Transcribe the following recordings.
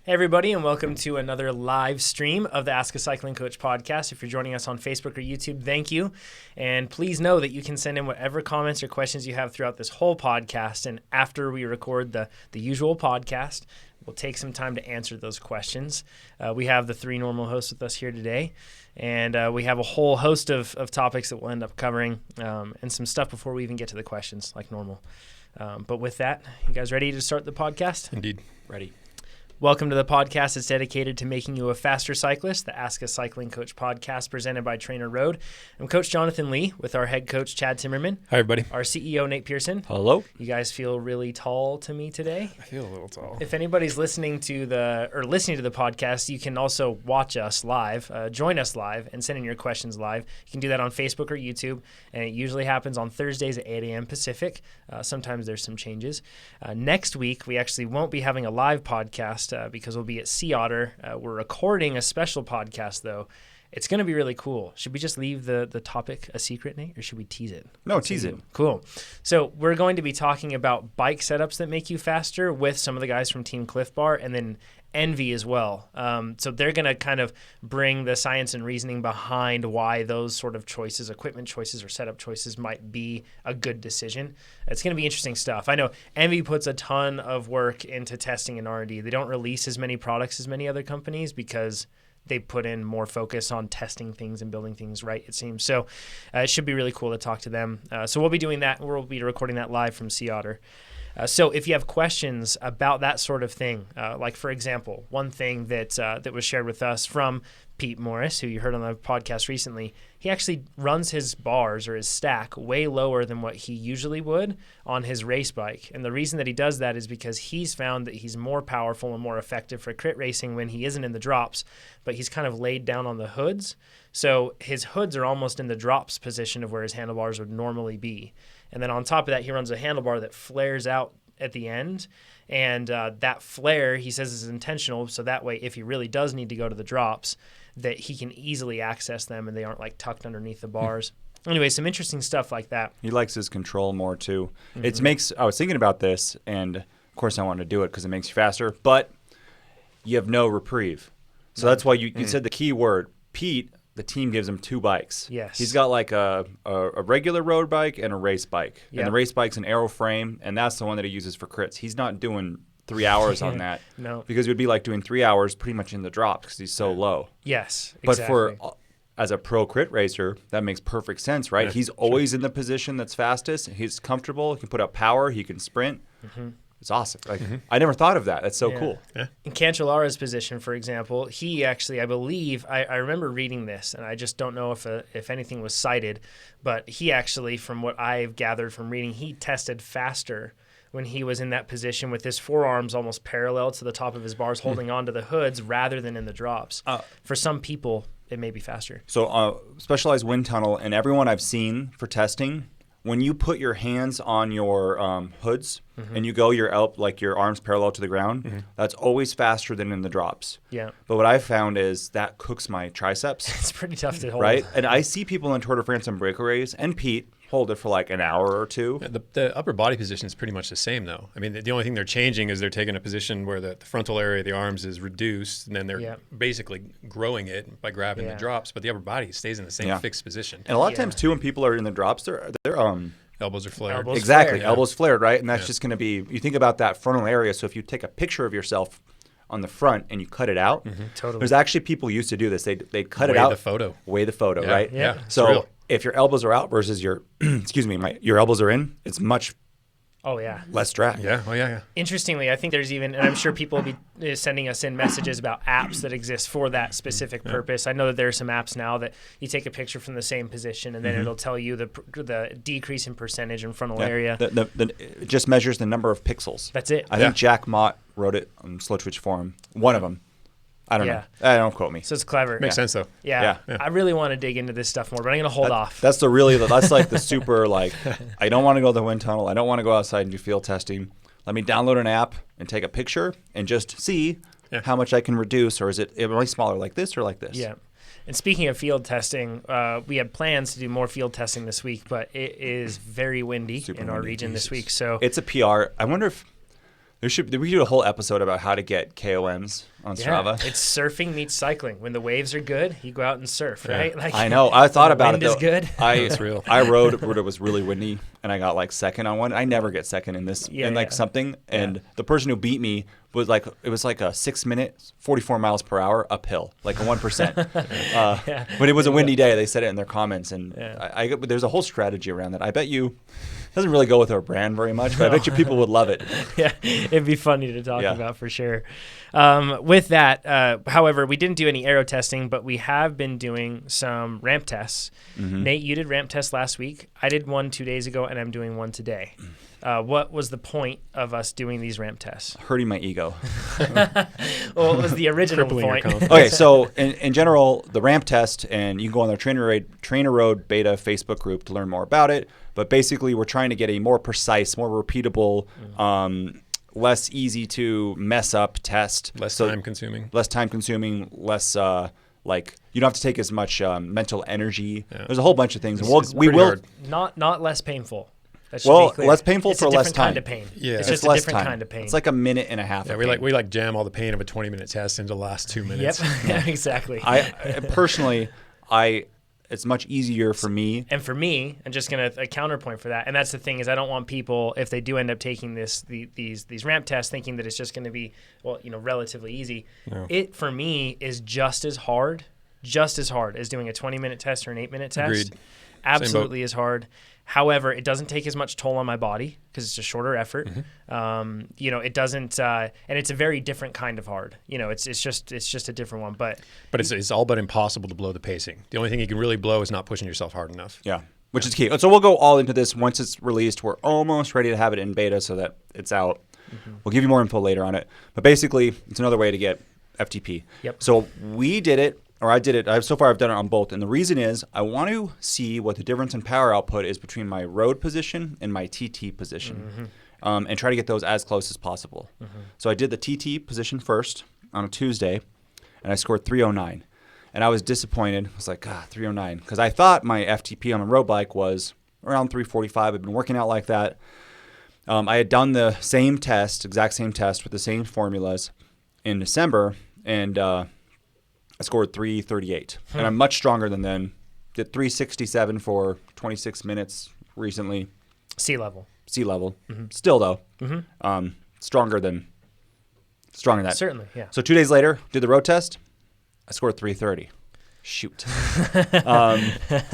Hey everybody, and welcome to another live stream of the Ask a Cycling Coach podcast. If you're joining us on Facebook or YouTube, thank you. And please know that you can send in whatever comments or questions you have throughout this whole podcast. And after we record the usual podcast, we'll take some time to answer those questions. We have the three normal hosts with us here today. And we have a whole host of topics that we'll end up covering and some stuff before we even get to the questions like normal. But with that, you guys ready to start the podcast? Indeed. Ready. Welcome to the podcast that's dedicated to making you a faster cyclist, the Ask a Cycling Coach podcast presented by TrainerRoad. I'm Coach Jonathan Lee with our head coach, Chad Timmerman. Hi, everybody. Our CEO, Nate Pearson. Hello. You guys feel really tall to me today. I feel a little tall. If anybody's listening to the podcast, you can also watch us live, join us live, and send in your questions live. You can do that on Facebook or YouTube, and it usually happens on Thursdays at 8 a.m. Pacific. Sometimes there's some changes. Next week, we actually won't be having a live podcast because we'll be at Otter. We're recording a special podcast, though. It's going to be really cool. Should we just leave the topic a secret, Nate, or should we tease it? No, tease it. Cool. So we're going to be talking about bike setups that make you faster with some of the guys from Team Cliff Bar, and then Envy as well. So they're going to kind of bring the science and reasoning behind why those sort of choices, equipment choices or setup choices might be a good decision. It's going to be interesting stuff. I know Envy puts a ton of work into testing and R&D. They don't release as many products as many other companies because they put in more focus on testing things and building things right, it seems. So it should be really cool to talk to them. So we'll be doing that. We'll be recording that live from Otter. So if you have questions about that sort of thing, like, for example, one thing that was shared with us from Pete Morris, who you heard on the podcast recently, he actually runs his bars or his stack way lower than what he usually would on his race bike. And the reason that he does that is because he's found that he's more powerful and more effective for crit racing when he isn't in the drops, but he's kind of laid down on the hoods. So his hoods are almost in the drops position of where his handlebars would normally be. And then on top of that, he runs a handlebar that flares out at the end. And that flare, he says, is intentional. So that way, if he really does need to go to the drops, that he can easily access them and they aren't like tucked underneath the bars. Anyway, some interesting stuff like that. He likes his control more too. Mm-hmm. I was thinking about this, and of course I wanted to do it because it makes you faster, but you have no reprieve. So that's why you said the key word. Pete, the team gives him two bikes. Yes. He's got like a regular road bike and a race bike. Yep. And the race bike's an aero frame, and that's the one that he uses for crits. He's not doing 3 hours on that. No. Because it would be like doing 3 hours pretty much in the drops because he's so low. Yes, exactly. But for as a pro crit racer, that makes perfect sense, right? Yeah, he's always in the position that's fastest. He's comfortable. He can put up power. He can sprint. Mm-hmm. It's awesome. Like I never thought of that. That's so cool. Yeah. In Cancellara's position, for example, he actually, I believe, I remember reading this, and I just don't know if anything was cited, but he actually, from what I've gathered from reading, he tested faster when he was in that position with his forearms almost parallel to the top of his bars, holding onto the hoods rather than in the drops. For some people, it may be faster. So specialized wind tunnel, and everyone I've seen for testing, when you put your hands on your hoods and you go your arms parallel to the ground, that's always faster than in the drops. Yeah. But what I've found is that cooks my triceps. It's pretty tough to hold. Right? And I see people in Tour de France and breakaways, and Pete, hold it for like an hour or two. Yeah, the upper body position is pretty much the same, though. I mean, the only thing they're changing is they're taking a position where the frontal area of the arms is reduced, and then they're basically growing it by grabbing the drops, but the upper body stays in the same fixed position. And a lot of times, too, when people are in the drops, they're elbows are flared. Exactly. flared. Elbows flared, right? And that's just going to be, you think about that frontal area. So if you take a picture of yourself on the front and you cut it out, Totally. there's actually people used to do this. They'd cut it Weigh out. Weigh the photo, Yeah. right? Yeah. It's So real. if your elbows are out versus your, your elbows are in, it's much Oh, yeah. less drag. Yeah. Oh, yeah. Interestingly, I think there's even, and I'm sure people will be sending us in messages about apps that exist for that specific purpose. I know that there are some apps now that you take a picture from the same position and then it'll tell you the decrease in percentage in frontal area. It just measures the number of pixels. That's it. I think Jack Mott wrote it on Slow Twitch Forum. One of them. I don't know. Don't quote me. So it's clever. Makes sense, though. Yeah. I really want to dig into this stuff more, but I'm going to hold off. That's like the super, like, I don't want to go to the wind tunnel. I don't want to go outside and do field testing. Let me download an app and take a picture and just see how much I can reduce, or is it really smaller like this or like this? Yeah. And speaking of field testing, we had plans to do more field testing this week, but it is very windy in our region this week. So it's a PR. I wonder if We do a whole episode about how to get KOMs on Strava. It's surfing meets cycling. When the waves are good, you go out and surf, right? Like, I know. I thought about it, though. Wind is good. That's real. I rode when it was really windy, and I got like second on one. I never get second in this, something. And the person who beat me was like, it was like a 6 minute, 44 miles per hour uphill, like a 1%. But it was a windy day. They said it in their comments. And there's a whole strategy around that. I bet you, it doesn't really go with our brand very much, but I bet you people would love it. Yeah, it'd be funny to talk about for sure. With that, however, we didn't do any aero testing, but we have been doing some ramp tests. Mm-hmm. Nate, you did ramp tests last week. I did one 2 days ago, and I'm doing one today. What was the point of us doing these ramp tests? Hurting my ego. Well, it was the original point. Okay, so in general, the ramp test, and you can go on the TrainerRoad beta Facebook group to learn more about it. But basically, we're trying to get a more precise, more repeatable, less easy to mess up test. Less time consuming. Less time consuming, less like you don't have to take as much mental energy. Yeah. There's a whole bunch of things. We will hard. Not less painful. Less painful for less time. It's a different kind of pain. Yeah, it's just a different kind of pain. It's like a minute and a half. Yeah, we like jam all the pain of a 20-minute test into the last 2 minutes. Yep, yeah, exactly. I personally, it's much easier for me. And for me, I'm just going to a counterpoint for that. And that's the thing is I don't want people, if they do end up taking these ramp tests, thinking that it's just going to be, relatively easy. No. It, for me, is just as hard as doing a 20-minute test or an 8-minute test. Agreed. Absolutely as hard. However, it doesn't take as much toll on my body because it's a shorter effort. Mm-hmm. It doesn't, and it's a very different kind of hard. It's just a different one. But it's all but impossible to blow the pacing. The only thing you can really blow is not pushing yourself hard enough. Yeah, which is key. So we'll go all into this once it's released. We're almost ready to have it in beta so that it's out. Mm-hmm. We'll give you more info later on it. But basically, it's another way to get FTP. Yep. So we did it. Or I did it. So far, I've done it on both. And the reason is I want to see what the difference in power output is between my road position and my TT position, and try to get those as close as possible. Mm-hmm. So I did the TT position first on a Tuesday, and I scored 309. And I was disappointed. I was like, 309. Because I thought my FTP on a road bike was around 345. I've been working out like that. I had done the same test, exact same test with the same formulas in December, and I scored 338, and I'm much stronger than then. Did 367 for 26 minutes recently. Sea level. Mm-hmm. Still though, stronger than that. Certainly, yeah. So 2 days later, did the road test. I scored 330. Shoot.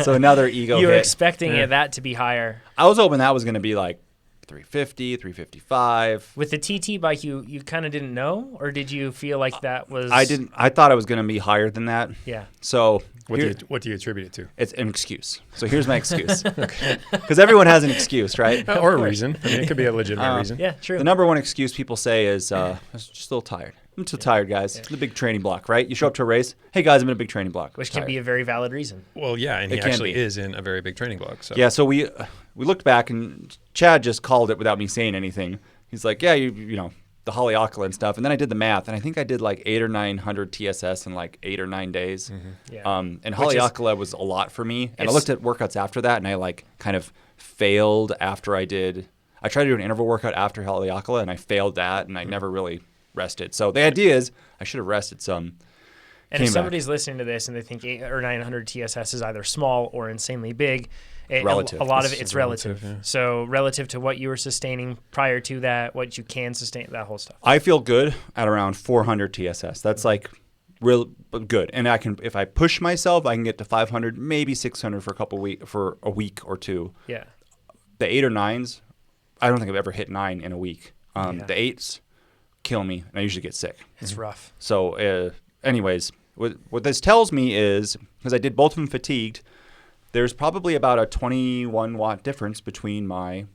So another ego You were hit. expecting that to be higher. I was hoping that was going to be like 350, 355. With the TT bike, you kind of didn't know, or did you feel like that was? I didn't. I thought I was going to be higher than that. Yeah. So what do you attribute it to? It's an excuse. So here's my excuse. Because everyone has an excuse, right? Or a reason. I mean, it could be a legitimate reason. Yeah, true. The number one excuse people say is, I was just a little tired. I'm too tired, guys. Yeah. The big training block, right? You show up to a race. Hey, guys, I'm in a big training block. Which can be a very valid reason. Well, yeah, and he actually is in a very big training block. So. Yeah, so we looked back, and Chad just called it without me saying anything. He's like, yeah, you know, the Haleakala and stuff. And then I did the math, and I think I did like 800 or 900 TSS in like 8 or 9 days. Mm-hmm. Yeah. And Haleakala was a lot for me. And I looked at workouts after that, and I like kind of failed after I tried to do an interval workout after Haleakala, and I failed that, and I never really rested. So the idea is I should have rested some. And if somebody's listening to this and they think 800 or 900 TSS is either small or insanely big, relative. A lot of it's relative. Yeah. So relative to what you were sustaining prior to that, what you can sustain, that whole stuff. I feel good at around 400 TSS. That's like real good. And I can, if I push myself, I can get to 500, maybe 600 for a week or two. Yeah. The 8 or 9s, I don't think I've ever hit 9 in a week. The 8s kill me, and I usually get sick. It's rough. So anyways, what this tells me is, because I did both of them fatigued, there's probably about a 21 watt difference between my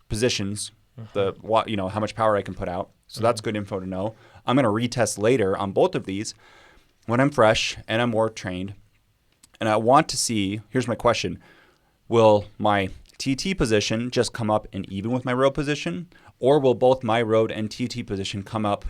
positions, the watt, how much power I can put out. So that's good info to know. I'm going to retest later on both of these when I'm fresh and I'm more trained. And I want to see, here's my question, will my TT position just come up and even with my road position, or will both my road and TT position come up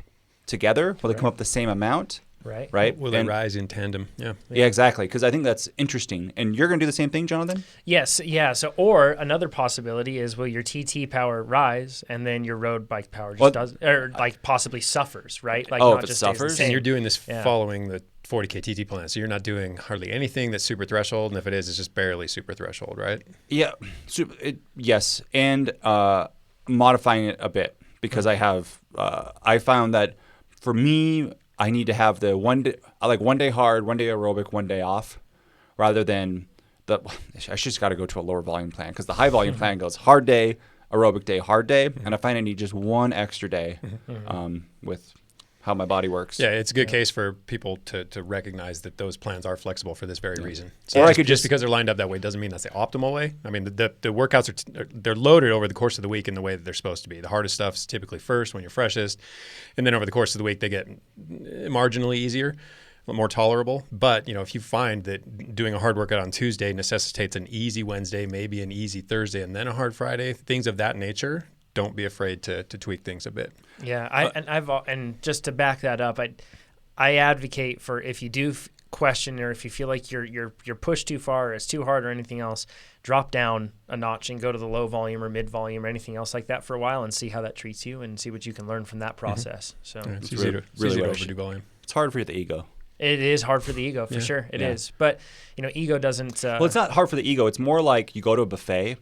together? Will they come up the same amount? Right? Will they rise in tandem? Yeah. Yeah, exactly. Because I think that's interesting. And you're going to do the same thing, Jonathan? Yes. Yeah. So, or another possibility is will your TT power rise and then your road bike power just does, or like possibly suffers, right? Like if it suffers? And you're doing this following the 40K TT plan. So you're not doing hardly anything that's super threshold. And if it is, it's just barely super threshold, right? Yeah. Yes. And modifying it a bit because I found that for me, I need to have the one day hard, 1 day aerobic, 1 day off, rather than I just got to go to a lower volume plan because the high volume plan goes hard day, aerobic day, hard day, and I find I need just one extra day with how my body works. Yeah, it's a good case for people to recognize that those plans are flexible for this very reason. So or I could just because they're lined up that way doesn't mean that's the optimal way. I mean, the workouts they're loaded over the course of the week in the way that they're supposed to be. The hardest stuff is typically first when you're freshest, and then over the course of the week they get marginally easier, more tolerable. But if you find that doing a hard workout on Tuesday necessitates an easy Wednesday, maybe an easy Thursday, and then a hard Friday, things of that nature, don't be afraid to tweak things a bit. Yeah, and just to back that up, I advocate for if you do question or if you feel like you're pushed too far or it's too hard or anything else, drop down a notch and go to the low volume or mid volume or anything else like that for a while and see how that treats you and see what you can learn from that process. So it's easy to overdo volume. It's hard for the ego. It is hard for the ego for sure. It is, but ego doesn't. Well, it's not hard for the ego. It's more like you go to a buffet.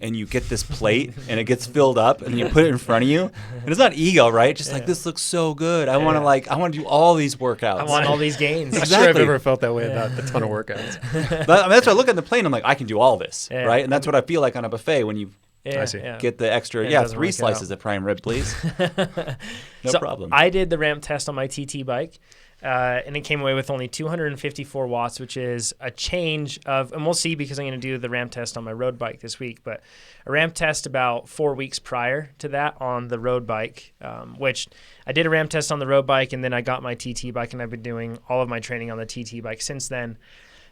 And you get this plate, and it gets filled up, and you put it in front of you. And it's not ego, right? Just like, this looks so good. I want to do all these workouts. I want all these gains. Exactly. I'm sure I've ever felt that way about a ton of workouts. But that's why I look at the plate, and I'm like, I can do all this, right? And that's what I feel like on a buffet when you get the extra, 3 slices of prime rib, please. No problem. I did the ramp test on my TT bike. And it came away with only 254 watts, which is a change of, and we'll see because I'm going to do the ramp test on my road bike this week, but a ramp test about 4 weeks prior to that on the road bike, which I did a ramp test on the road bike and then I got my TT bike and I've been doing all of my training on the TT bike since then,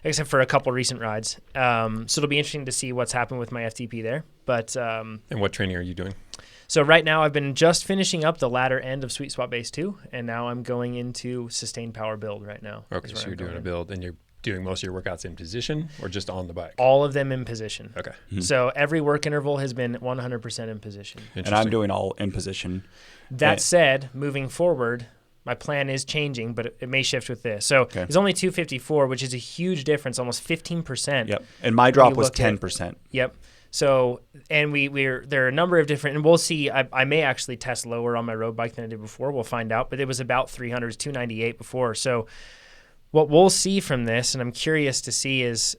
except for a couple recent rides. So it'll be interesting to see what's happened with my FTP there. But and what training are you doing? So right now I've been just finishing up the latter end of Sweet Spot Base 2, and now I'm going into Sustained Power build right now. Okay, so you're doing a build, and you're doing most of your workouts in position or just on the bike? All of them in position. Okay. Mm-hmm. So every work interval has been 100% in position. And I'm doing all in position. That said, moving forward, my plan is changing, but it may shift with this. So it's only 254, which is a huge difference, almost 15%. Yep. And my drop was 10%. Yep. So, and there are a number of different, and we'll see, I may actually test lower on my road bike than I did before. We'll find out, but it was about 300, 298 before. So what we'll see from this, and I'm curious to see is,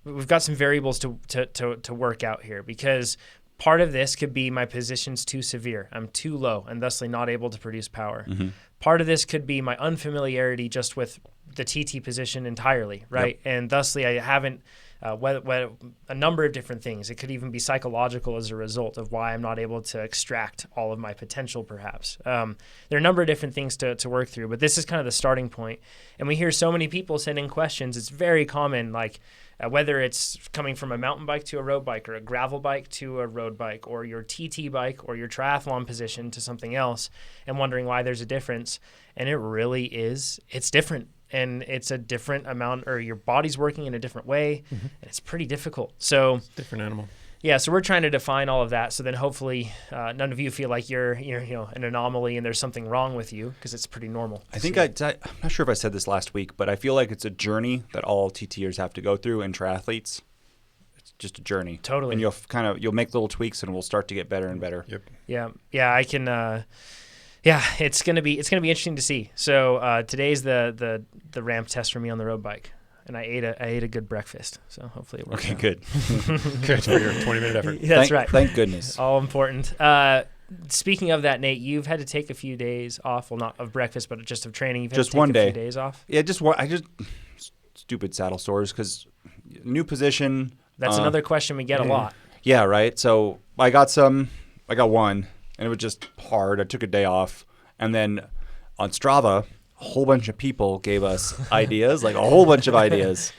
we've got some variables to work out here because part of this could be my position's too severe. I'm too low and thusly not able to produce power. Mm-hmm. Part of this could be my unfamiliarity just with the TT position entirely, right? Yep. And thusly I haven't, a number of different things. It could even be psychological as a result of why I'm not able to extract all of my potential, perhaps. There are a number of different things to work through, but this is kind of the starting point. And we hear so many people sending questions. It's very common, like whether it's coming from a mountain bike to a road bike or a gravel bike to a road bike or your TT bike or your triathlon position to something else and wondering why there's a difference. And it really is. It's different. And it's a different amount, or your body's working in a different way, and it's pretty difficult. So different animal. Yeah, so we're trying to define all of that. So then hopefully none of you feel like you're an anomaly and there's something wrong with you because it's pretty normal. I think I'm not sure if I said this last week, but I feel like it's a journey that all TTers have to go through and triathletes. It's just a journey. Totally. And you'll make little tweaks and we'll start to get better and better. Yep. Yeah, I can. Yeah, it's gonna be interesting to see. So today's the ramp test for me on the road bike, and I ate a good breakfast. So hopefully it works. Okay, out. good. Good for your 20-minute effort. Yeah, that's right. Thank goodness. All important. Speaking of that, Nate, you've had to take a few days off. Well, not of breakfast, but just of training. You've had just to take one a day. few days off. Yeah, stupid saddle sores because new position. That's another question we get a lot. Yeah, right. So I got one. And it was just hard. I took a day off. And then on Strava, a whole bunch of people gave us ideas, like a whole bunch of ideas.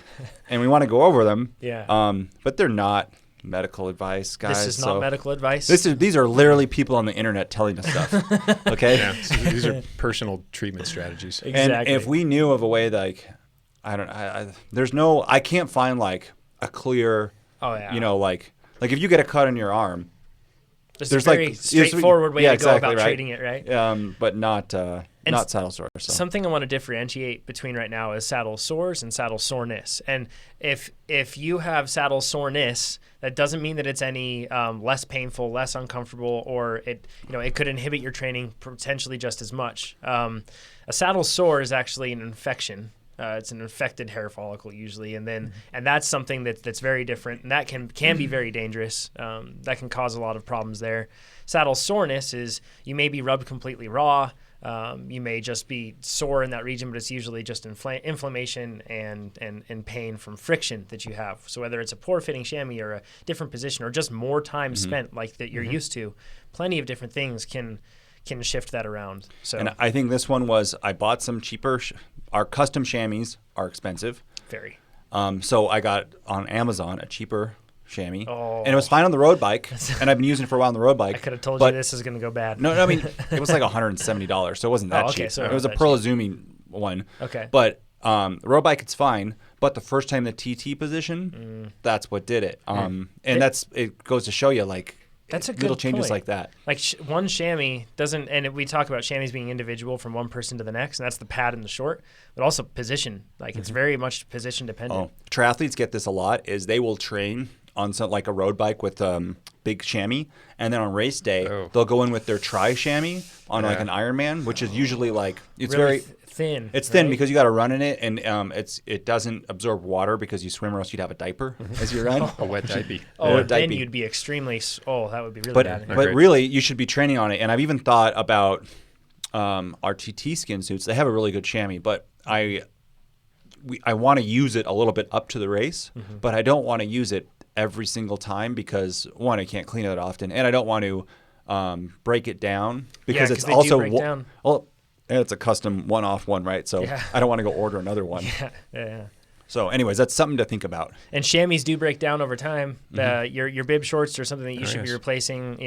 And we want to go over them. Yeah. But they're not medical advice, guys. This is not medical advice. These are literally people on the internet telling us stuff. Okay. Yeah, so these are personal treatment strategies. Exactly. And if we knew of a way that, like, I can't find like a clear, like if you get a cut on your arm, there's a very straightforward way to go about treating it, right? But not saddle sores. So. Something I want to differentiate between right now is saddle sores and saddle soreness. And if you have saddle soreness, that doesn't mean that it's any less painful, less uncomfortable, or it could inhibit your training potentially just as much. A saddle sore is actually an infection. It's an infected hair follicle usually, and that's something that's very different, and that can be very dangerous. That can cause a lot of problems there. Saddle soreness is you may be rubbed completely raw. You may just be sore in that region, but it's usually just inflammation and pain from friction that you have. So whether it's a poor fitting chamois or a different position or just more time spent like that you're used to, plenty of different things can shift that around. So, and I think this one was I bought some cheaper. Our custom chamois are expensive. Very. So I got on Amazon a cheaper chamois, and it was fine on the road bike, and I've been using it for a while on the road bike. I could have told you this is going to go bad. No, I mean, it was like $170, so it wasn't that cheap. So it was a Pearl Izumi one. Okay. But the road bike, it's fine. But the first time the TT position, that's what did it. And it goes to show you, like, that's a good little changes point. like that. Like one chamois doesn't, and we talk about chamois being individual from one person to the next, and that's the pad and the short, but also position. Like it's very much position dependent. Triathletes get this a lot. Is they will train on something like a road bike with big chamois, and then on race day they'll go in with their tri chamois on like an Ironman, which is usually like it's really very thin. It's thin because you got to run in it, and it doesn't absorb water because you swim, or else you'd have a diaper as you run. A wet diaper. Then you'd be extremely. That would be really bad. But really, you should be training on it. And I've even thought about our TT skin suits. They have a really good chamois, but I want to use it a little bit up to the race, but I don't want to use it every single time because one, I can't clean it often, and I don't want to break it down because it's also and it's a custom one-off one, right? So I don't want to go order another one. Yeah. So anyways, that's something to think about. And chamois do break down over time. Your bib shorts are something that you should be replacing,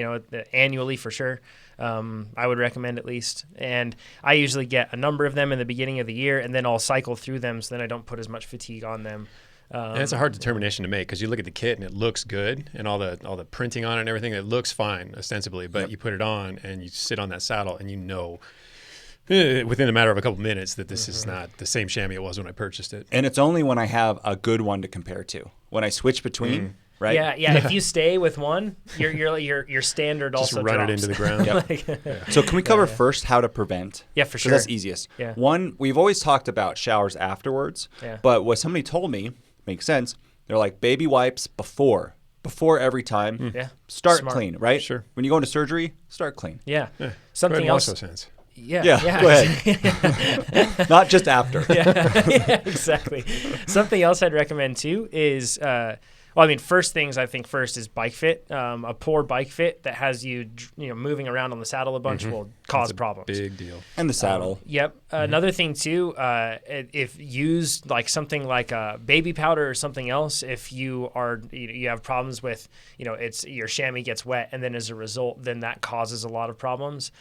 annually for sure. I would recommend at least. And I usually get a number of them in the beginning of the year, and then I'll cycle through them so then I don't put as much fatigue on them. And it's a hard determination to make because you look at the kit and it looks good and all the printing on it and everything, it looks fine ostensibly, but you put it on and you sit on that saddle and within a matter of a couple minutes that this is not the same chamois it was when I purchased it. And it's only when I have a good one to compare to. When I switch between, right? Yeah. If you stay with one, your standard just also run drops. it into the ground. So can we cover first how to prevent? Yeah, for sure. That's easiest. Yeah. One, we've always talked about showers afterwards, but what somebody told me makes sense. They're like baby wipes before every time. Yeah. Start clean, right? Sure. When you go into surgery, start clean. Yeah. Something else. Wash those hands. Yeah. Go ahead. Not just after. Yeah, exactly. Something else I'd recommend too is, first things I think first is bike fit. A poor bike fit that has you moving around on the saddle a bunch will cause problems. Big deal. And the saddle. Yep. Another thing too, if used like something like baby powder or something else, if you have problems with, it's your chamois gets wet and then as a result, then that causes a lot of problems.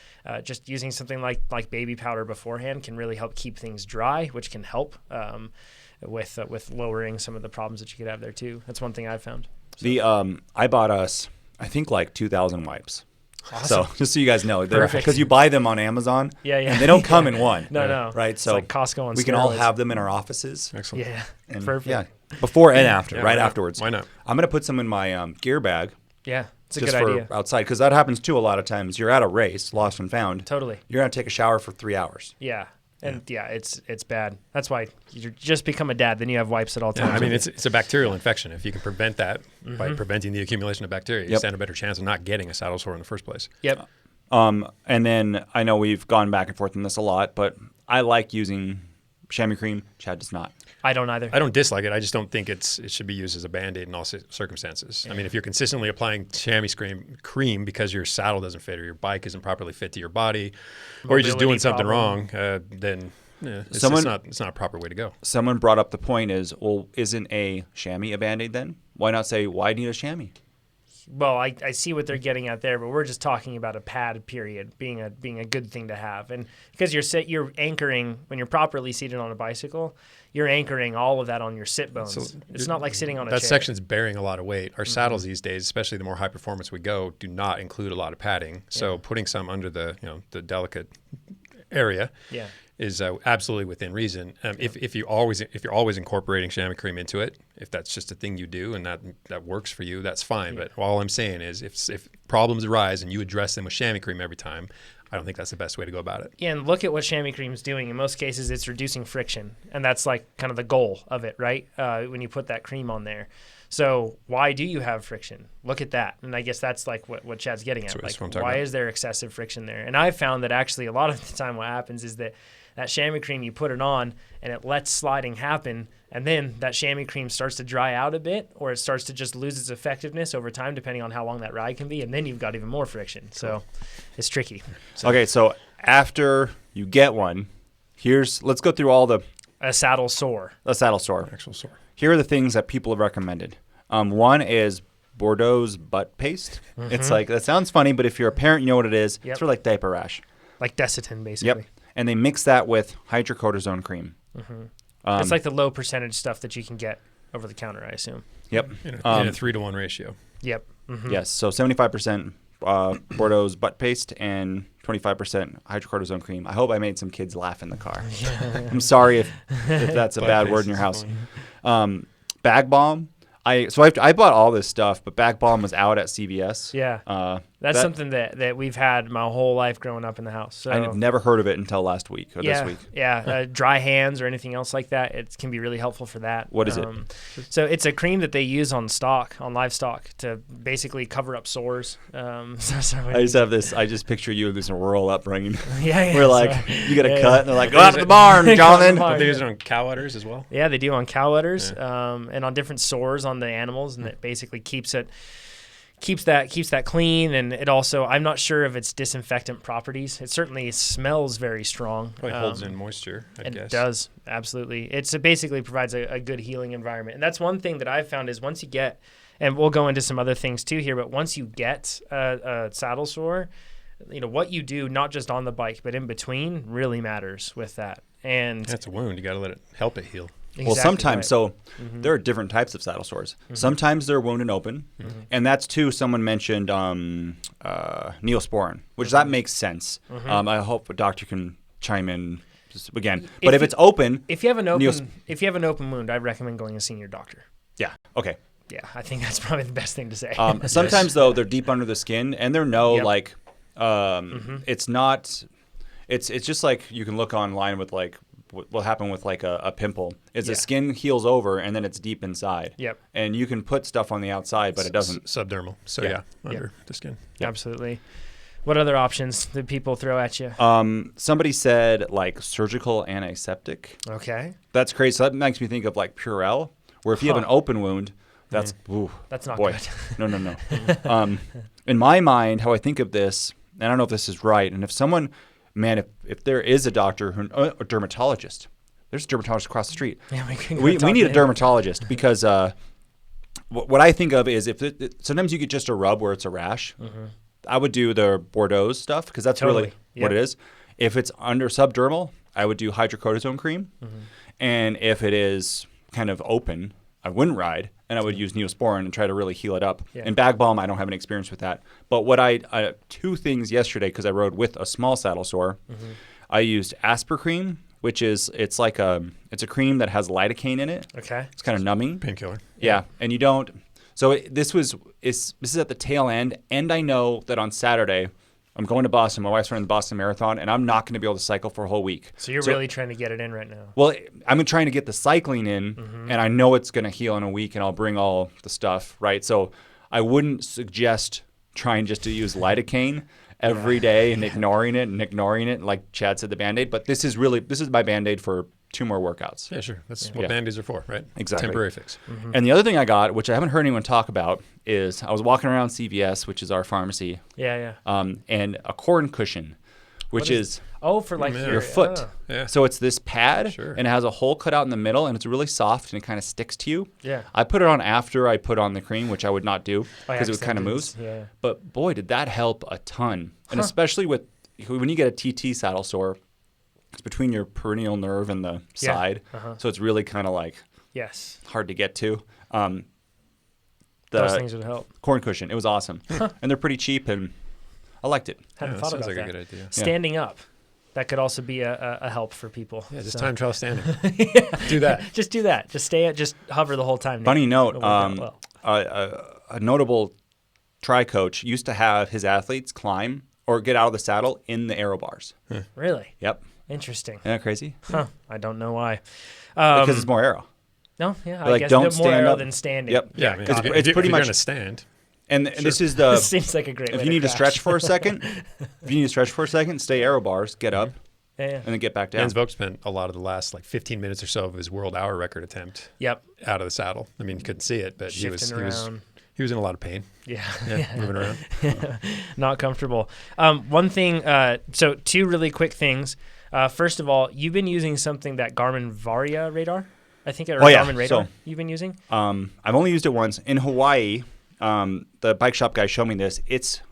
Just using something like baby powder beforehand can really help keep things dry, which can help with lowering some of the problems that you could have there too. That's one thing I've found. So. I bought us, I think, like 2,000 wipes. Awesome. So just so you guys know, Perfect. Because you buy them on Amazon, and they don't come in one. No. Right, so it's like Costco on we can all have them in our offices. Excellent. Yeah, and, perfect. Yeah, before and after, afterwards. Why not? I'm gonna put some in my gear bag. Yeah, it's a just good for idea. Outside, because that happens too a lot of times. You're at a race, lost and found. Totally. You're gonna take a shower for 3 hours. Yeah. And it's bad. That's why you just become a dad. Then you have wipes at all times. I mean, it's a bacterial infection. If you can prevent that by preventing the accumulation of bacteria, you stand a better chance of not getting a saddle sore in the first place. Yep. And then I know we've gone back and forth on this a lot, but I like using chamois cream. Chad does not. I don't either. I don't dislike it. I just don't think it should be used as a Band-Aid in all circumstances. Yeah. I mean, if you're consistently applying chamois cream because your saddle doesn't fit or your bike isn't properly fit to your body or you're just doing something wrong, then Yeah, it's not a proper way to go. Someone brought up the point is, well, isn't a chamois a Band-Aid then? Why not say, why need a chamois? Well, I see what they're getting at there, but we're just talking about a pad period being a good thing to have, and because you're anchoring when you're properly seated on a bicycle, you're anchoring all of that on your sit bones. So it's not like sitting on a chair. That section's bearing a lot of weight. Our saddles these days, especially the more high performance we go, do not include a lot of padding. So putting some under the the delicate area is absolutely within reason. If you're always incorporating chamois cream into it, if that's just a thing you do and that works for you, that's fine. But all I'm saying is if problems arise and you address them with chamois cream every time, I don't think that's the best way to go about it. Yeah, and look at what chamois cream is doing. In most cases, it's reducing friction, and that's like kind of the goal of it, right? When you put that cream on there. So why do you have friction? Look at that. And I guess that's like what Chad's getting at. Like, why is there excessive friction there? And I've found that actually a lot of the time what happens is that chamois cream, you put it on and it lets sliding happen, and then that chamois cream starts to dry out a bit, or it starts to just lose its effectiveness over time depending on how long that ride can be, and then you've got even more friction. So it's tricky. Okay, so after you get one, let's go through all the... A saddle sore. Actual sore. Here are the things that people have recommended. One is Bordeaux's butt paste. It's like, that sounds funny, but if you're a parent, you know what it is. It's sort of like diaper rash. Like Desitin, basically. Yep. And they mix that with hydrocortisone cream. It's like the low percentage stuff that you can get over the counter, I assume. Yep. In a 3-to-1 ratio. Yep. Yes. So 75% Bordeaux's butt paste and 25% hydrocortisone cream. I hope I made some kids laugh in the car. I'm sorry if that's a bad word in your house. Bag Balm. I bought all this stuff, but Bag Balm was out at CVS. Yeah. That's something that we've had my whole life growing up in the house. So. I've never heard of it until last week or this week. Yeah. Dry hands or anything else like that, it can be really helpful for that. What is it? So it's a cream that they use on livestock to basically cover up sores. I just picture you in this rural upbringing. We're like, you get a cut, and they're like, go out to the barn, Jonathan. They use it on cow udders as well? Yeah, they do on cow udders and on different sores on the animals, and it basically keeps that clean. And it also, I'm not sure of its disinfectant properties. It certainly smells very strong. It holds in moisture, I guess. It does, absolutely. It basically provides a good healing environment. And that's one thing that I've found is once you get, and we'll go into some other things too here, but once you get a saddle sore, what you do, not just on the bike, but in between, really matters with that. And that's a wound. You got to help it heal. Exactly well, sometimes, there are different types of saddle sores. Sometimes they're wound and open, and that's too. Someone mentioned Neosporin, which that makes sense. I hope a doctor can chime in again. But if it's open, if you have an open wound, I recommend going and seeing your doctor. Yeah. Okay. Yeah, I think that's probably the best thing to say. Sometimes though, they're deep under the skin, and they're it's not. It's just like you can look online with like. What happened with like a pimple is the skin heals over and then it's deep inside. Yep. And you can put stuff on the outside, but it doesn't. Subdermal. So under the skin. Yep. Absolutely. What other options did people throw at you? Somebody said like surgical antiseptic. Okay. That's crazy. So that makes me think of like Purell, where if you have an open wound, that's not boy. good. No. In my mind, how I think of this, and I don't know if this is right, and if someone. Man, if there is a doctor, a dermatologist, there's a dermatologist across the street. Yeah, we need a dermatologist because what I think of is sometimes you get just a rub where it's a rash. I would do the Bordeaux stuff because that's really what it is. If it's under subdermal, I would do hydrocortisone cream. And if it is kind of open, I wouldn't ride. And I would use Neosporin and try to really heal it up. Yeah. And Bag Balm, I don't have any experience with that. But what two things yesterday, because I rode with a small saddle sore, I used Aspercream, which is it's a cream that has lidocaine in it. Okay. It's kind of numbing. Painkiller. Yeah, and you don't. So this is at the tail end, and I know that on Saturday I'm going to Boston. My wife's running the Boston Marathon, and I'm not going to be able to cycle for a whole week. So you're really trying to get it in right now. Well, I'm trying to get the cycling in, and I know it's going to heal in a week, and I'll bring all the stuff, right? So I wouldn't suggest trying just to use lidocaine every day and ignoring it, like Chad said, the Band-Aid. But this is my Band-Aid for 2 more workouts. Yeah, sure. That's what Band-Aids are for, right? Exactly. Temporary fix. And the other thing I got, which I haven't heard anyone talk about, is I was walking around CVS, which is our pharmacy. Yeah. And a corn cushion, which is for like your foot. Yeah. So it's this pad, Sure. and it has a hole cut out in the middle, and it's really soft, and it kind of sticks to you. Yeah. I put it on after I put on the cream, which I would not do because it kind of moves. Yeah. But boy, did that help a ton. And especially when you get a TT saddle sore, it's between your peroneal nerve and the side. So it's really kind of like hard to get to. Those things would help. Corn cushion, it was awesome. And they're pretty cheap, and I liked it. Hadn't thought about sounds like that. a good idea. Standing up. That could also be a help for people. Yeah, just time trial standing. Do that. Just do that. Just hover the whole time. Funny note, a notable tri coach used to have his athletes climb or get out of the saddle in the aero bars. Really? Yep. Interesting. Isn't that crazy? Huh. I don't know why. Because it's more aero. No, yeah, Like, I guess don't more stand aero up. than standing. Yep. Yeah, I mean, it's pretty much going to stand. And this is the. This seems like a great way If you need to crash. stretch for a second, stay aero bars, get up, and then get back down. Jens Vogt spent a lot of the last 15 minutes or so of his world hour record attempt. Yep. Out of the saddle. I mean, you couldn't see it, but he was in a lot of pain. Yeah. Moving around. Not comfortable. One thing. So 2 really quick things. First of all, you've been using something that Garmin Varia radar, I think, or Garmin radar. So, you've been using. I've only used it once in Hawaii. The bike shop guy showed me this.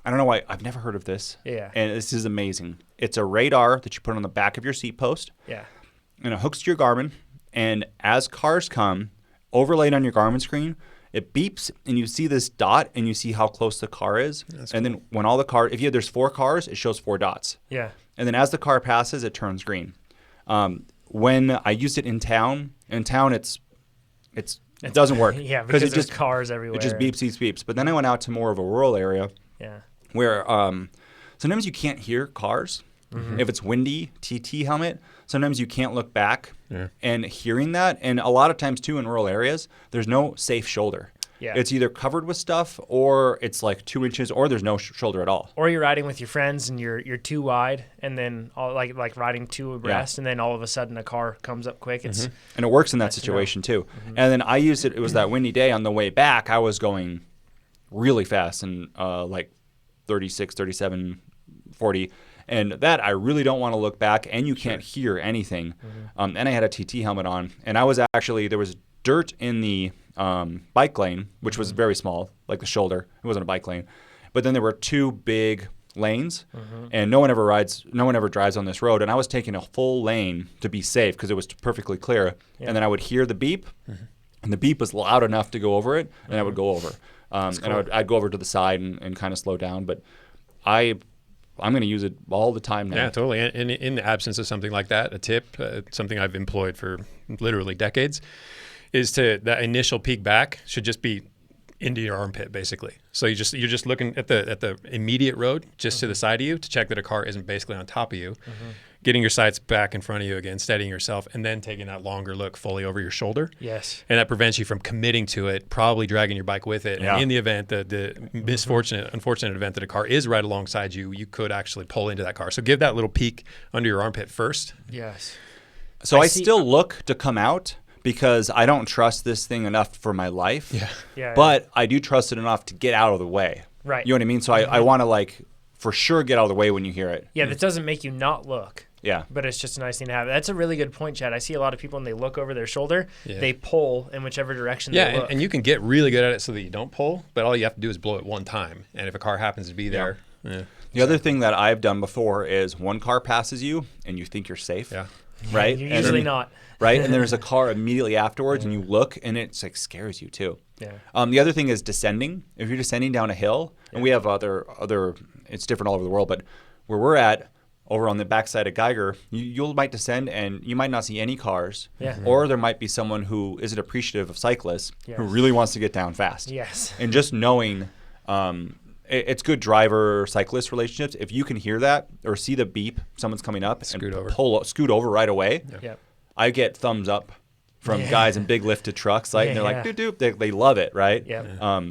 I don't know why I've never heard of this. Yeah. And this is amazing. It's a radar that you put on the back of your seat post. Yeah. And it hooks to your Garmin. And as cars come, overlaid on your Garmin screen, it beeps and you see this dot and you see how close the car is. That's and cool. then when all the cars, there's 4 cars, it shows 4 dots. Yeah. And then as the car passes, it turns green. When I used it in town it doesn't work. Yeah, because it there's cars everywhere. It just beeps. But then I went out to more of a rural area where sometimes you can't hear cars. If it's windy, TT helmet, sometimes you can't look back. Yeah. And hearing that, and a lot of times too in rural areas, there's no safe shoulder. Yeah. It's either covered with stuff or it's like 2 inches or there's no shoulder at all. Or you're riding with your friends and you're too wide, and then like riding 2 abreast, and then all of a sudden a car comes up quick. It's and it works in that situation too. And then I used it. It was that windy day. On the way back, I was going really fast and like 36, 37, 40. And that I really don't want to look back, and you can't hear anything. And I had a TT helmet on, and I was there was dirt in the bike lane, which was very small, like the shoulder. It wasn't a bike lane. But then there were 2 big lanes, and no one ever drives on this road. And I was taking a full lane to be safe because it was perfectly clear. Yeah. And then I would hear the beep, and the beep was loud enough to go over it, and I would go over. And I'd go over to the side and kind of slow down. But I'm going to use it all the time now. Yeah, totally. And in the absence of something like that, a tip, something I've employed for literally decades, is that initial peek back should just be into your armpit, basically. So you're just looking at the immediate road, just to the side of you, to check that a car isn't basically on top of you. Getting your sights back in front of you again, steadying yourself, and then taking that longer look fully over your shoulder. Yes. And that prevents you from committing to it, probably dragging your bike with it. Yeah. And in the event that the unfortunate event that a car is right alongside you, you could actually pull into that car. So give that little peek under your armpit first. Yes. So I still look to come out because I don't trust this thing enough for my life. Yeah. But I do trust it enough to get out of the way. Right. You know what I mean? So I want to for sure get out of the way when you hear it. Yeah, that doesn't make you not look. Yeah. But it's just a nice thing to have. That's a really good point, Chad. I see a lot of people when they look over their shoulder, they pull in whichever direction they look. And you can get really good at it so that you don't pull, but all you have to do is blow it one time. And if a car happens to be there. Yeah. The other thing that I've done before is one car passes you and you think you're safe. Yeah. Right? You're usually not. Right? And there's a car immediately afterwards and you look and it's scares you too. Yeah. The other thing is descending. If you're descending down a hill, and we have other it's different all over the world, but where we're at, over on the backside of Geiger, you might descend and you might not see any cars. Yeah. Or there might be someone who isn't appreciative of cyclists who really wants to get down fast. Yes. And just knowing it's good driver-cyclist relationships. If you can hear that or see the beep, someone's coming up, scoot over right away. Yep. I get thumbs up from guys in big lifted trucks. And they're like, doop. They love it, right? Yeah.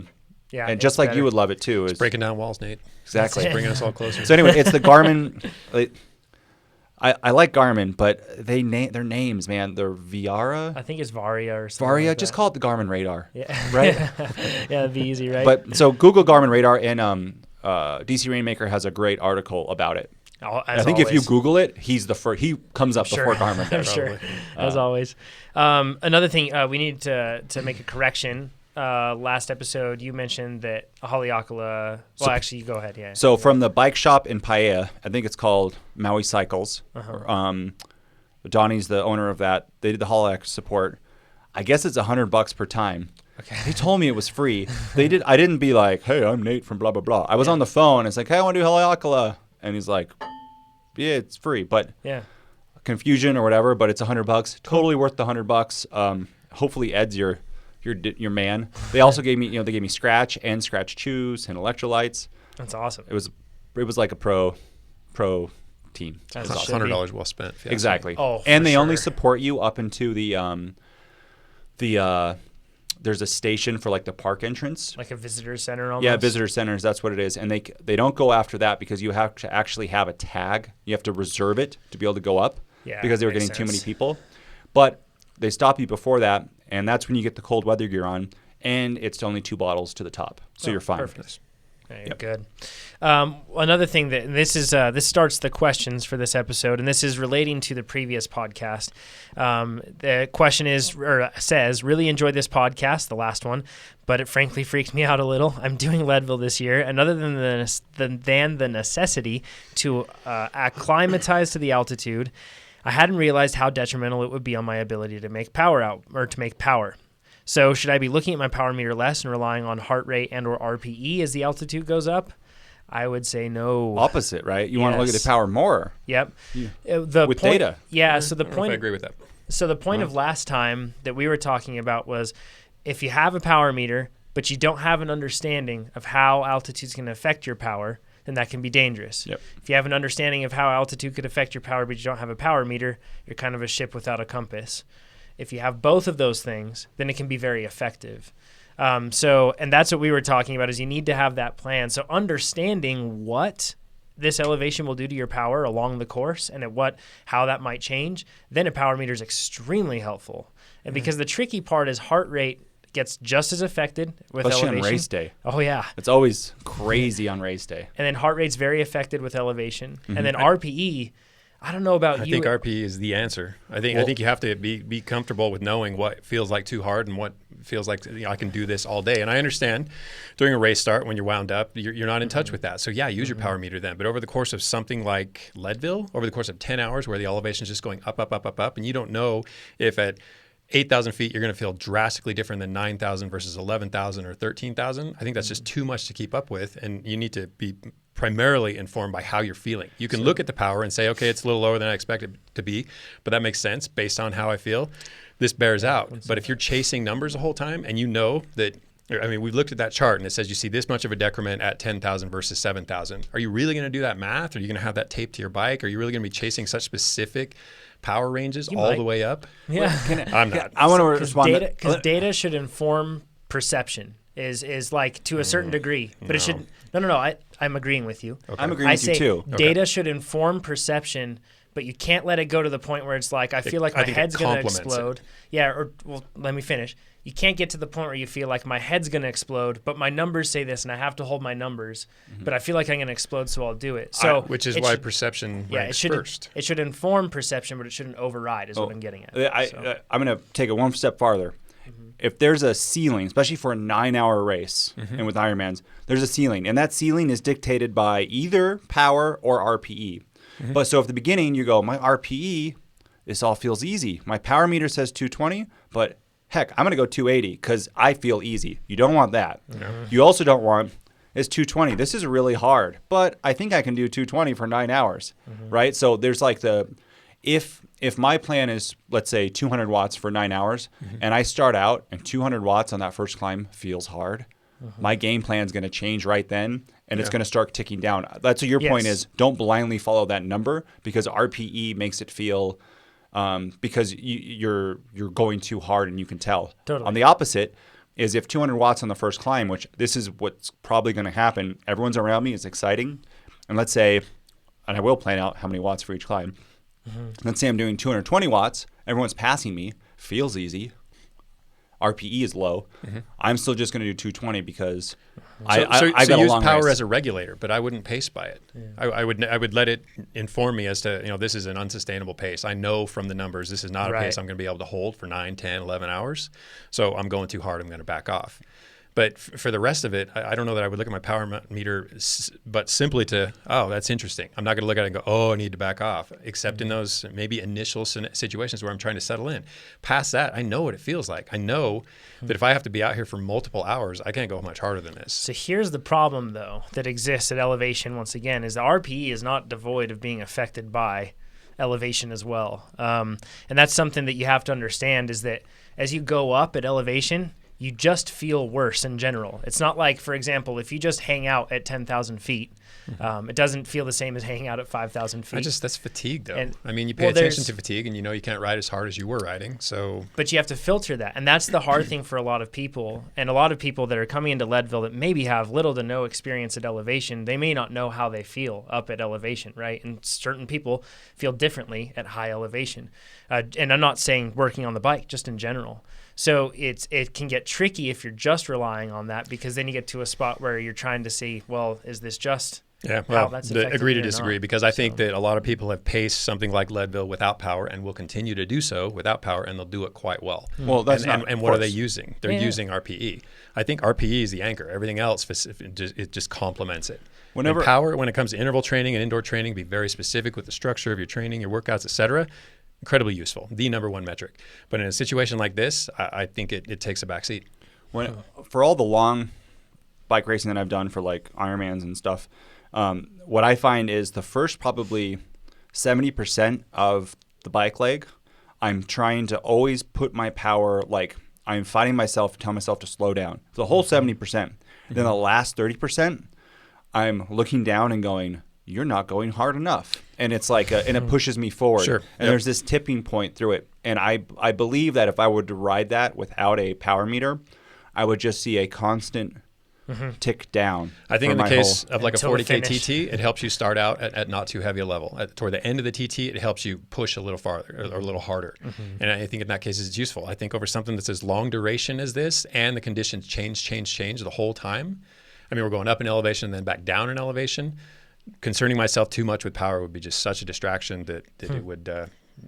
And just like you would love it too. It's breaking down walls, Nate. Exactly. It's bringing us all closer. So anyway, it's the Garmin. I like Garmin, but their names, man. They're Viara. I think it's Varia or something. Varia. Like just call it the Garmin Radar. Yeah. Right. Yeah, that'd be easy, right? But so Google Garmin Radar, and DC Rainmaker has a great article about it. I think if you Google it, he's the first. He comes up before Garmin. I'm sure, as always. Another thing, we need to make a correction. Last episode, you mentioned that Haleakala. Well, actually, you go ahead. Yeah. So from the bike shop in Paia, I think it's called Maui Cycles. Donnie's the owner of that. They did the Haleakala support. I guess it's $100 per time. Okay. He told me it was free. They did. I didn't be like, "Hey, I'm Nate from blah blah blah." I was on the phone. It's like, "Hey, I want to do Haleakala," and he's like, "Yeah, it's free." But confusion or whatever. But it's $100. Totally worth the $100. Hopefully, Ed's your man. They also gave me, they gave me Scratch and Scratch Chews and electrolytes. That's awesome. It was like a pro team. That's $100 well spent. Exactly. Oh, and they only support you up into the there's a station for like the park entrance, like a visitor center almost. Yeah, visitor centers. That's what it is. And they don't go after that because you have to actually have a tag. You have to reserve it to be able to go up. Yeah, because they were getting too many people. But they stop you before that, and that's when you get the cold weather gear on, and it's only 2 bottles to the top, so you're fine. Perfect. Good. Another thing that this starts the questions for this episode, and this is relating to the previous podcast. The question says, really enjoyed this podcast, the last one, but it frankly freaked me out a little. I'm doing Leadville this year, and other than the necessity to acclimatize to the altitude, I hadn't realized how detrimental it would be on my ability to make power. So should I be looking at my power meter less and relying on heart rate and or RPE as the altitude goes up? I would say no. Opposite, right? You want to look at the power more. Yep. With data. Yeah, so the point... I agree with that. So the point of last time that we were talking about was if you have a power meter, but you don't have an understanding of how altitude is going to affect your power, then that can be dangerous. Yep. If you have an understanding of how altitude could affect your power, but you don't have a power meter, you're kind of a ship without a compass. If you have both of those things, then it can be very effective. And that's what we were talking about, is you need to have that plan. So understanding what this elevation will do to your power along the course and how that might change, then a power meter is extremely helpful. And because the tricky part is heart rate gets just as affected with Especially elevation. on race day. Oh, yeah. It's always crazy on race day. And then heart rate's very affected with elevation. And then RPE, I don't know about you. I think RPE is the answer. I think you have to be comfortable with knowing what feels like too hard and what feels like I can do this all day. And I understand during a race start when you're wound up, you're not in touch with that. So use your power meter then. But over the course of something like Leadville, over the course of 10 hours where the elevation is just going up, up, up, up, up, and you don't know if at 8,000 feet, you're going to feel drastically different than 9,000 versus 11,000 or 13,000. I think that's just too much to keep up with, and you need to be primarily informed by how you're feeling. You can look at the power and say, okay, it's a little lower than I expected it to be, but that makes sense based on how I feel. This bears out. But if you're chasing numbers the whole time and you know that, we've looked at that chart and it says you see this much of a decrement at 10,000 versus 7,000. Are you really going to do that math? Are you going to have that taped to your bike? Are you really going to be chasing such specific power ranges the way up? Yeah. I'm not. I want to respond. Because data should inform perception is like to a certain degree, but it should. No. I'm agreeing with you. Okay. I'm agreeing with you too. Data should inform perception, but you can't let it go to the point where it's like I feel like my head's going to explode. Yeah. Let me finish. You can't get to the point where you feel like my head's going to explode, but my numbers say this, and I have to hold my numbers. But I feel like I'm going to explode, so I'll do it. So, which is why perception ranks first. It should inform perception, but it shouldn't override. Is what I'm getting at. I'm going to take it one step farther. If there's a ceiling, especially for a 9-hour race, and with Ironmans, there's a ceiling, and that ceiling is dictated by either power or RPE. But so at the beginning, you go, my RPE, this all feels easy. My power meter says 220, but heck, I'm going to go 280 because I feel easy. You don't want that. You also don't want, it's 220. This is really hard, but I think I can do 220 for 9 hours, right? So there's like if my plan is, let's say, 200 watts for 9 hours, and I start out and 200 watts on that first climb feels hard, my game plan is going to change right then, and it's going to start ticking down. That's what your point is. Don't blindly follow that number because RPE makes it feel because you're going too hard and you can tell. Totally. On the opposite is if 200 watts on the first climb, which this is what's probably going to happen, everyone's around me, it's exciting, and let's say, and I will plan out how many watts for each climb. Let's say I'm doing 220 watts, everyone's passing me, feels easy. RPE is low, I'm still just going to do 220 because I got a use long power race. as a regulator, but I wouldn't pace by it. Yeah. I would let it inform me as to, this is an unsustainable pace. I know from the numbers this is not a pace I'm going to be able to hold for 9, 10, 11 hours. So I'm going too hard. I'm going to back off. But for the rest of it, I don't know that I would look at my power meter, but simply to, that's interesting. I'm not going to look at it and go, I need to back off, except in those maybe initial situations where I'm trying to settle in. Past that, I know what it feels like. I know that if I have to be out here for multiple hours, I can't go much harder than this. So here's the problem, though, that exists at elevation once again, is the RPE is not devoid of being affected by elevation as well. And that's something that you have to understand, is that as you go up at elevation, you just feel worse in general. It's not like, for example, if you just hang out at 10,000 feet, it doesn't feel the same as hanging out at 5,000 feet. That's fatigue, though. You pay attention to fatigue, and you can't ride as hard as you were riding. So, but you have to filter that, and that's the hard thing for a lot of people. And a lot of people that are coming into Leadville that maybe have little to no experience at elevation, they may not know how they feel up at elevation, right? And certain people feel differently at high elevation. And I'm not saying working on the bike, just in general. So it can get tricky if you're just relying on that, because then you get to a spot where you're trying to see, well, is this just how that's affecting agree to me or disagree, not? because I think that a lot of people have paced something like Leadville without power and will continue to do so without power, and they'll do it quite well. Well, that's and what are they using? They're using RPE. I think RPE is the anchor. Everything else, it just complements it. And power, when it comes to interval training and indoor training, be very specific with the structure of your training, your workouts, etc. Incredibly useful, the number one metric. But in a situation like this, I think it takes a back seat. For all the long bike racing that I've done for like Ironmans and stuff, what I find is the first probably 70% of the bike leg, I'm trying to always put my power, like I'm fighting myself, tell myself to slow down. The whole 70%. Then the last 30%, I'm looking down and going, you're not going hard enough. And it's like, and it pushes me forward. Sure. And there's this tipping point through it. And I believe that if I were to ride that without a power meter, I would just see a constant tick down. I think in the case of like a 40K TT, it helps you start out at not too heavy a level. Toward the end of the TT, it helps you push a little farther or a little harder. And I think in that case, it's useful. I think over something that's as long duration as this, and the conditions change the whole time. We're going up in elevation and then back down in elevation. Concerning myself too much with power would be just such a distraction that it would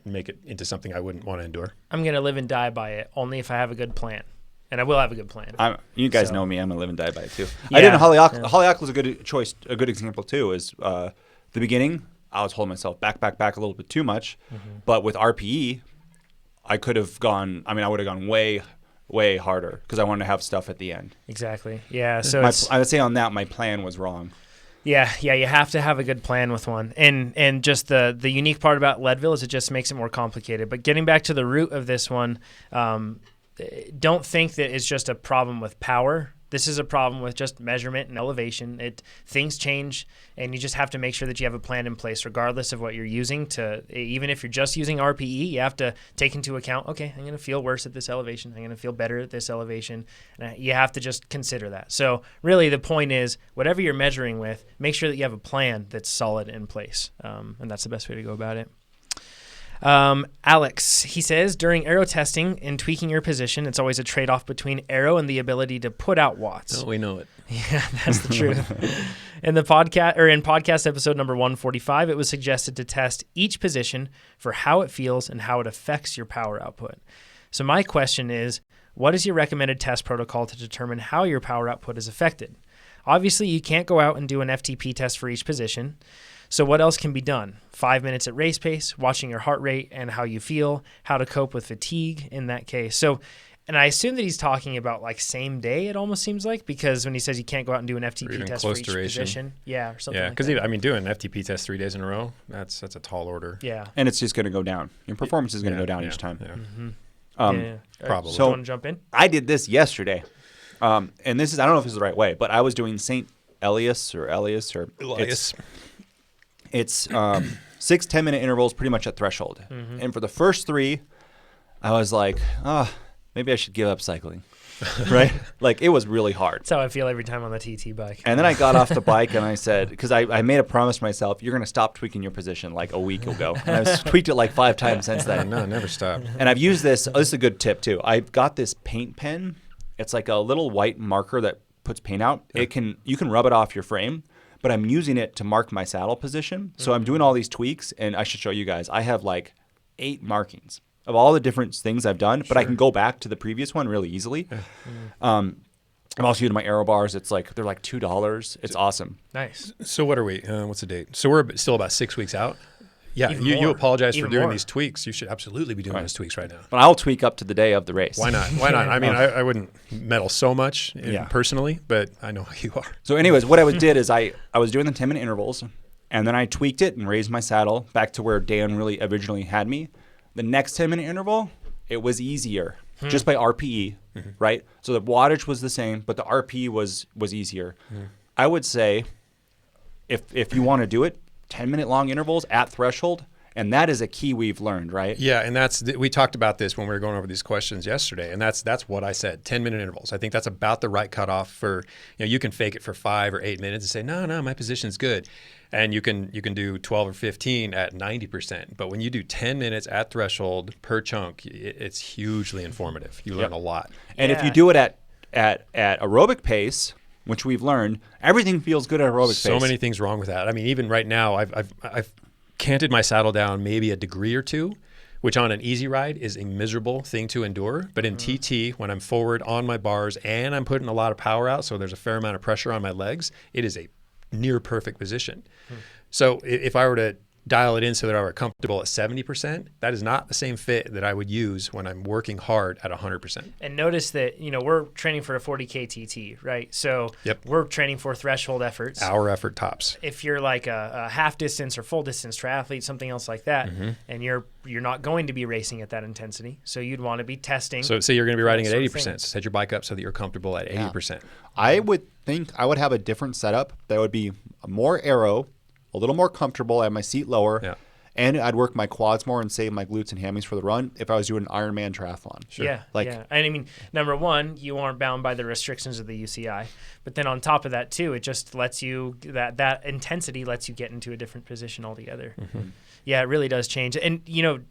make it into something I wouldn't want to endure. I'm going to live and die by it only if I have a good plan. And I will have a good plan. You guys know me. I'm going to live and die by it too. Yeah. I did Holyoke was a good choice, a good example too, is the beginning, I was holding myself back a little bit too much. But with RPE, I could have gone, I would have gone way harder because I wanted to have stuff at the end. Exactly. Yeah. So I would say on that, my plan was wrong. Yeah, you have to have a good plan with one. And just the unique part about Leadville is it just makes it more complicated. But getting back to the root of this one, don't think that it's just a problem with power. This is a problem with just measurement and elevation. Things change, and you just have to make sure that you have a plan in place regardless of what you're using. Even if you're just using RPE, you have to take into account, okay, I'm going to feel worse at this elevation. I'm going to feel better at this elevation. And you have to just consider that. So really the point is, whatever you're measuring with, make sure that you have a plan that's solid in place. And that's the best way to go about it. Alex, he says, during aero testing and tweaking your position, it's always a trade-off between aero and the ability to put out watts. Oh, we know it. Yeah, that's the truth. In podcast episode number 145, it was suggested to test each position for how it feels and how it affects your power output. So my question is, what is your recommended test protocol to determine how your power output is affected? Obviously, you can't go out and do an FTP test for each position. So what else can be done? 5 minutes at race pace, watching your heart rate and how you feel, how to cope with fatigue in that case. So, and I assume that he's talking about like same day, it almost seems like, because when he says you can't go out and do an FTP test for each position. Yeah, or something like that. Yeah, because doing an FTP test 3 days in a row, that's a tall order. Yeah. And it's just going to go down. Your performance is going to go down each time. Yeah. Probably. So you want to jump in? I did this yesterday. And this is, I don't know if this is the right way, but I was doing St. Elias. It's 6 10-minute intervals pretty much at threshold. And for the first 3, I was like, maybe I should give up cycling. right? Like it was really hard. That's how I feel every time on the TT bike. And then I got off the bike and I said, because I made a promise to myself, you're going to stop tweaking your position like a week ago. And I've tweaked it like 5 times since then. No, never stop. And I've used this. This is a good tip too. I've got this paint pen. It's like a little white marker that puts paint out. You can rub it off your frame, but I'm using it to mark my saddle position. So I'm doing all these tweaks, and I should show you guys. I have like 8 markings of all the different things I've done, but I can go back to the previous one really easily. I'm also using my aero bars. It's like they're like $2. It's awesome. Nice. So what are we? What's the date? So we're still about 6 weeks out. Yeah, you apologize for doing these tweaks. You should absolutely be doing those tweaks right now. But I'll tweak up to the day of the race. Why not? Why not? I mean, I wouldn't meddle so much personally, but I know how you are. So anyways, what I did is I was doing the 10-minute intervals, and then I tweaked it and raised my saddle back to where Dan really originally had me. The next 10-minute interval, it was easier just by RPE, right? So the wattage was the same, but the RPE was easier. I would say if you want to do it, 10-minute long intervals at threshold, and that is a key we've learned, right? Yeah, and we talked about this when we were going over these questions yesterday, and that's what I said, 10-minute intervals. I think that's about the right cutoff for, you can fake it for 5 or 8 minutes and say, no, my position's good. And you can do 12 or 15 at 90%. But when you do 10 minutes at threshold per chunk, it's hugely informative. You learn a lot. And if you do it at aerobic pace, which we've learned, everything feels good at aerobic pace. So many things wrong with that. I mean, even right now, I've canted my saddle down maybe a degree or 2, which on an easy ride is a miserable thing to endure. But in TT, when I'm forward on my bars and I'm putting a lot of power out, so there's a fair amount of pressure on my legs, it is a near perfect position. So if I were to dial it in so that I were comfortable at 70%, that is not the same fit that I would use when I'm working hard at 100%. And notice that, we're training for a 40K TT, right? So we're training for threshold efforts. Hour effort tops. If you're like a half distance or full distance triathlete, something else like that, and you're not going to be racing at that intensity, so you'd want to be testing. So you're going to be riding at 80%. So set your bike up so that you're comfortable at 80%. I would think I would have a different setup that would be more aero, a little more comfortable, I have my seat lower, and I'd work my quads more and save my glutes and hammies for the run if I was doing an Ironman triathlon. Yeah. And I mean, number one, you aren't bound by the restrictions of the UCI, but then on top of that too, it just lets you, that intensity lets you get into a different position altogether. Yeah, it really does change. And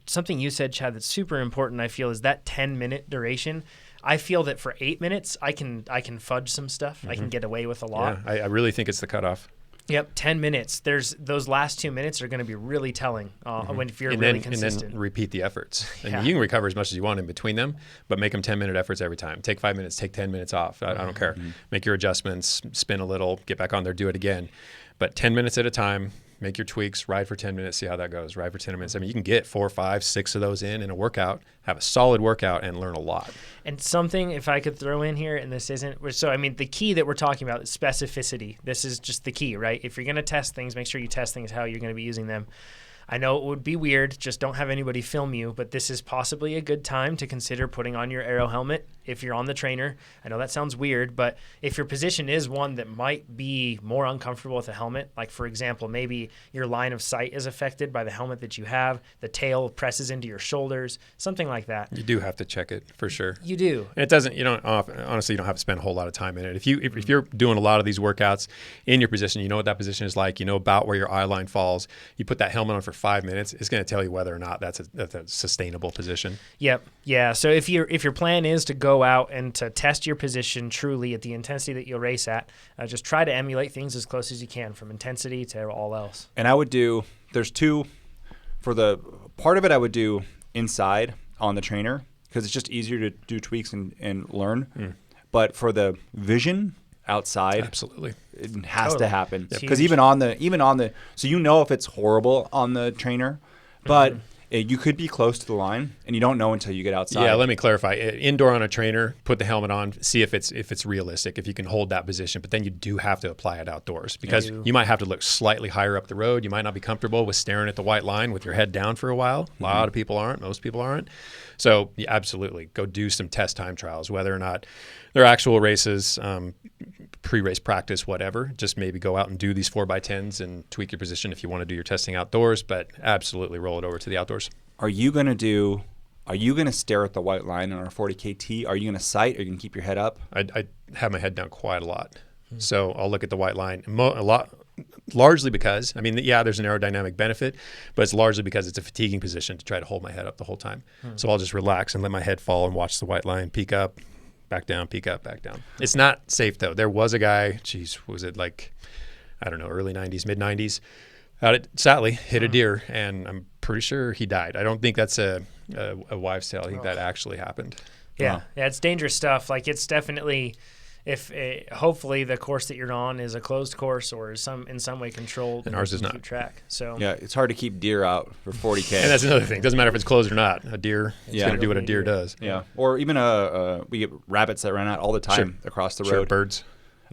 something you said, Chad, that's super important, I feel, is that 10-minute duration. I feel that for 8 minutes, I can fudge some stuff. I can get away with a lot. Yeah, I really think it's the cutoff. Yep, 10 minutes. Those last 2 minutes are going to be really telling if you're really consistent. And then repeat the efforts. And you can recover as much as you want in between them, but make them 10-minute efforts every time. Take 5 minutes, take 10 minutes off. I don't care. Make your adjustments, spin a little, get back on there, do it again. But 10 minutes at a time, make your tweaks, ride for 10 minutes, see how that goes. Ride for 10 minutes. I mean, you can get 4, 5, 6 of those in a workout, have a solid workout, and learn a lot. And something, if I could throw in here, and this isn't, so I mean, the key that we're talking about is specificity. This is just the key, right? If you're going to test things, make sure you test things how you're going to be using them. I know it would be weird, just don't have anybody film you, but this is possibly a good time to consider putting on your aero helmet if you're on the trainer. I know that sounds weird, but if your position is one that might be more uncomfortable with a helmet, like for example, maybe your line of sight is affected by the helmet that you have, the tail presses into your shoulders, something like that. You do have to check it for sure. You do. And it doesn't, honestly, you don't have to spend a whole lot of time in it. If you're doing a lot of these workouts in your position, you know what that position is like, you know about where your eye line falls, you put that helmet on for 5 minutes, it's going to tell you whether or not that's a sustainable position. Yep. Yeah. So if your plan is to go out and to test your position truly at the intensity that you'll race at, just try to emulate things as close as you can, from intensity to all else. And I would do, there's 2, for the part of it I would do inside on the trainer, because it's just easier to do tweaks and learn. But for the vision outside, absolutely, it has to happen, because even on the so if it's horrible on the trainer, but you could be close to the line and you don't know until you get outside. Yeah, let me clarify. Indoor on a trainer, put the helmet on, see if it's realistic, if you can hold that position, but then you do have to apply it outdoors, because you might have to look slightly higher up the road. You might not be comfortable with staring at the white line with your head down for a while. A lot of people aren't, most people aren't. So absolutely, go do some test time trials, whether or not they're actual races, pre-race practice, whatever. Just maybe go out and do these 4x10s and tweak your position if you want to do your testing outdoors, but absolutely roll it over to the outdoors. Are you going to do Are you going to stare at the white line on our 40K T? Are you going to sight? Are you going to keep your head up? I have my head down quite a lot. So I'll look at the white line a lot, largely because, I mean, yeah, there's an aerodynamic benefit, but it's largely because it's a fatiguing position to try to hold my head up the whole time. So I'll just relax and let my head fall and watch the white line peak up, back down, peak up, back down. It's not safe, though. There was a guy, was it like, I don't know, early 90s, mid 90s, out at Satley, hit a deer, and I'm pretty sure he died. I don't think that's a wives' tale. I think that actually happened. Yeah, yeah, it's dangerous stuff. Like, it's definitely, hopefully the course that you're on is a closed course or is in some way controlled, and ours is not. Keep track. So yeah, it's hard to keep deer out for 40K. And that's another thing. It doesn't matter if it's closed or not. A deer is going to do what a deer does. Yeah, or even we get rabbits that run out all the time across the road. Birds.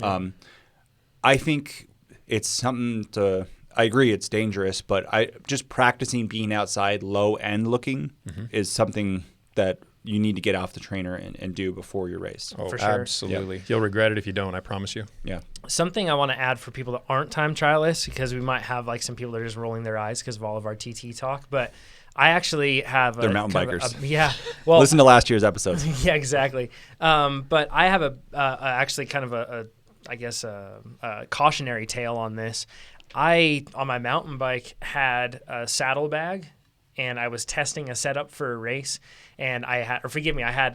I think it's something to. I agree it's dangerous, but just practicing being outside low and looking is something that you need to get off the trainer and do before your race. Oh, for sure. Absolutely. Yeah. You'll regret it if you don't, I promise you. Yeah. Something I want to add for people that aren't time trialists, because we might have like some people that are just rolling their eyes because of all of our TT talk, but I actually have They're mountain bikers. Yeah. Well, listen to last year's episodes. Yeah, exactly. But I have actually kind of a cautionary tale on this. I, on my mountain bike, had a saddlebag, and I was testing a setup for a race, and I had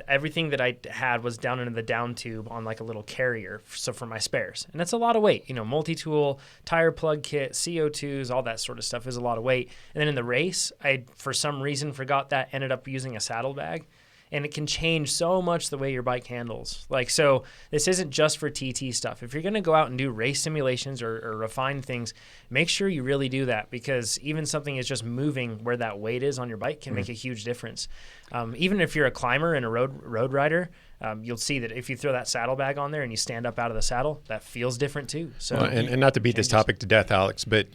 everything that I had was down into the down tube on like a little carrier, so for my spares. And that's a lot of weight, multi-tool, tire plug kit, CO2s, all that sort of stuff is a lot of weight. And then in the race, I, for some reason, forgot that, ended up using a saddlebag. And it can change so much the way your bike handles. Like, so this isn't just for TT stuff. If you're going to go out and do race simulations or refine things, make sure you really do that, because even something is just moving where that weight is on your bike can make a huge difference. Even if you're a climber and a road rider, you'll see that if you throw that saddlebag on there and you stand up out of the saddle, that feels different too. So, and not to beat this topic to death, Alex, but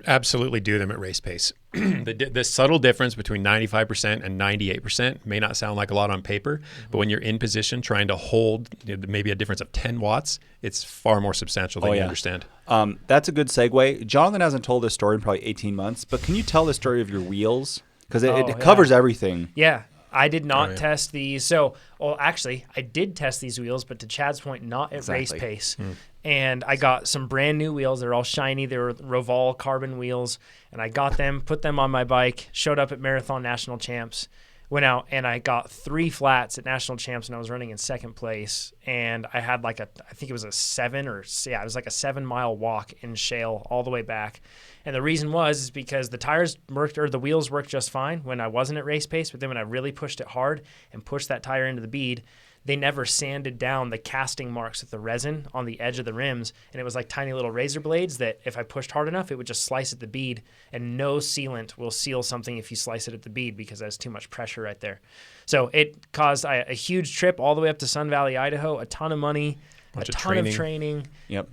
absolutely do them at race pace. The subtle difference between 95% and 98% may not sound like a lot on paper, but when you're in position trying to hold maybe a difference of 10 watts, it's far more substantial than you understand. That's a good segue. Jonathan hasn't told this story in probably 18 months, but can you tell the story of your wheels? Because it covers everything. Yeah. I did not test these. So, actually, I did test these wheels, but to Chad's point, not at race pace. And I got some brand new wheels. They're all shiny. They were Roval carbon wheels. And I got them, put them on my bike, showed up at Marathon National Champs, went out, and I got 3 flats at National Champs, and I was running in second place. And I had like I think it was a 7-mile walk in shale all the way back. And the reason is because the wheels worked just fine when I wasn't at race pace, but then when I really pushed it hard and pushed that tire into the bead, they never sanded down the casting marks with the resin on the edge of the rims, and it was like tiny little razor blades that if I pushed hard enough, it would just slice at the bead, and no sealant will seal something if you slice it at the bead because there's too much pressure right there. So it caused a huge trip all the way up to Sun Valley, Idaho, a ton of money, a ton of training,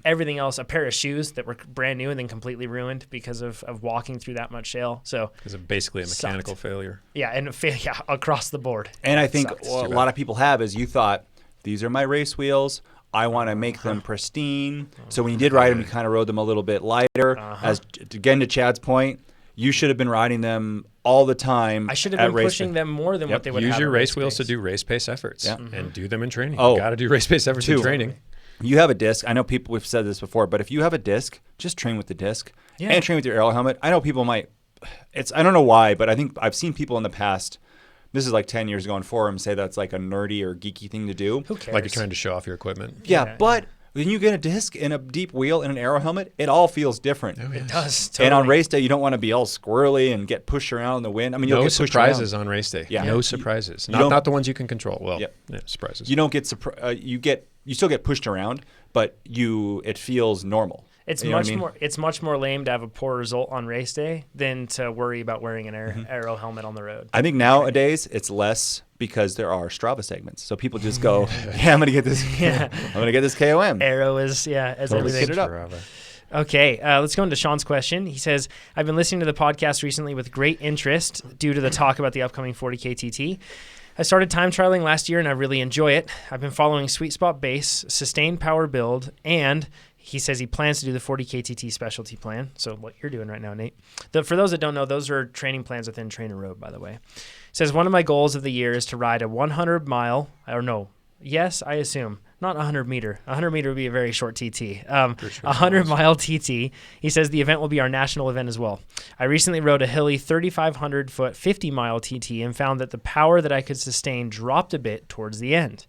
everything else, a pair of shoes that were brand new and then completely ruined because of walking through that much shale. So it's basically a mechanical failure. Yeah, and across the board. And I think what a lot of people have is you thought, these are my race wheels. I want to make them pristine. So when you did ride them, you kind of rode them a little bit lighter. As again, to Chad's point, you should have been riding them all the time. I should have been pushing them more than what they would have. Use your race wheels to do race pace efforts and do them in training. You got to do race pace efforts in training. You have a disc. I know we've said this before, but if you have a disc, just train with the disc and train with your aero helmet. I know people might. I don't know why, but I think I've seen people in the past. This is like 10 years ago on forums say that's like a nerdy or geeky thing to do. Who cares? Like you're trying to show off your equipment. Yeah, but when you get a disc and a deep wheel and an aero helmet, it all feels different. Oh, yes. It does. Totally. And on race day, you don't want to be all squirrely and get pushed around in the wind. I mean, you'll get surprises on race day. Yeah. No surprises. Not the ones you can control. Well, surprises. You don't get you still get pushed around, but it feels normal. It's much more lame to have a poor result on race day than to worry about wearing an aero helmet on the road. I think nowadays it's less because there are Strava segments, so people just go, I'm gonna get this. I'm gonna get this KOM. Aero is everything. It up. Okay, let's go into Sean's question. He says, I've been listening to the podcast recently with great interest due to the talk about the upcoming 40K TT. I started time trialing last year and I really enjoy it. I've been following Sweet Spot Base, Sustained Power Build, and he says he plans to do the 40 KTT specialty plan. So what you're doing right now, Nate. For those that don't know, those are training plans within TrainerRoad, by the way. Says one of my goals of the year is to ride a 100 mile, or no, yes, I assume, not 100 meter. 100 meter would be a very short TT. 100 mile TT. He says the event will be our national event as well. I recently rode a hilly 3,500 foot 50 mile TT and found that the power that I could sustain dropped a bit towards the end.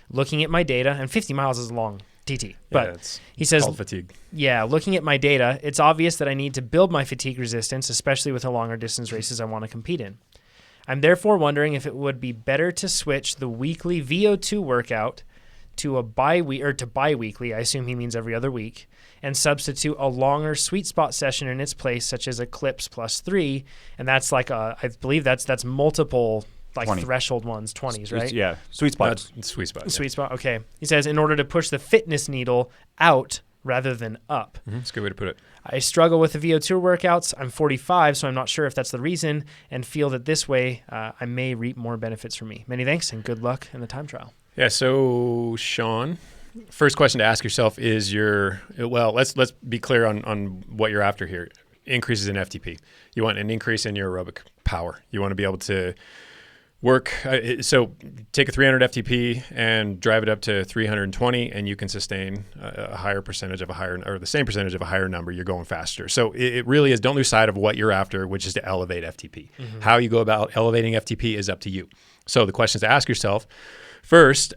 Looking at my data, and 50 miles is a long TT, but he says, fatigue. Yeah, looking at my data, it's obvious that I need to build my fatigue resistance, especially with the longer distance races I want to compete in. I'm therefore wondering if it would be better to switch the weekly VO2 workout to bi-weekly, I assume he means every other week, and substitute a longer sweet spot session in its place, such as CYCLIST +3, and that's like I believe that's multiple 20. Threshold ones, 20s, right? Yeah, sweet spot. Sweet spot. Sweet spot. Okay. He says in order to push the fitness needle out rather than up. That's a good way to put it. I struggle with the VO2 workouts. I'm 45, so I'm not sure if that's the reason, and feel that this way I may reap more benefits from me. Many thanks and good luck in the time trial. Yeah. So Sean, first question to ask yourself is let's be clear on what you're after here. Increases in FTP. You want an increase in your aerobic power. You want to be able to work. So take a 300 FTP and drive it up to 320, and you can sustain a higher percentage of a higher, or the same percentage of a higher number. You're going faster. So it really is, don't lose sight of what you're after, which is to elevate FTP. Mm-hmm. How you go about elevating FTP is up to you. So the questions to ask yourself first,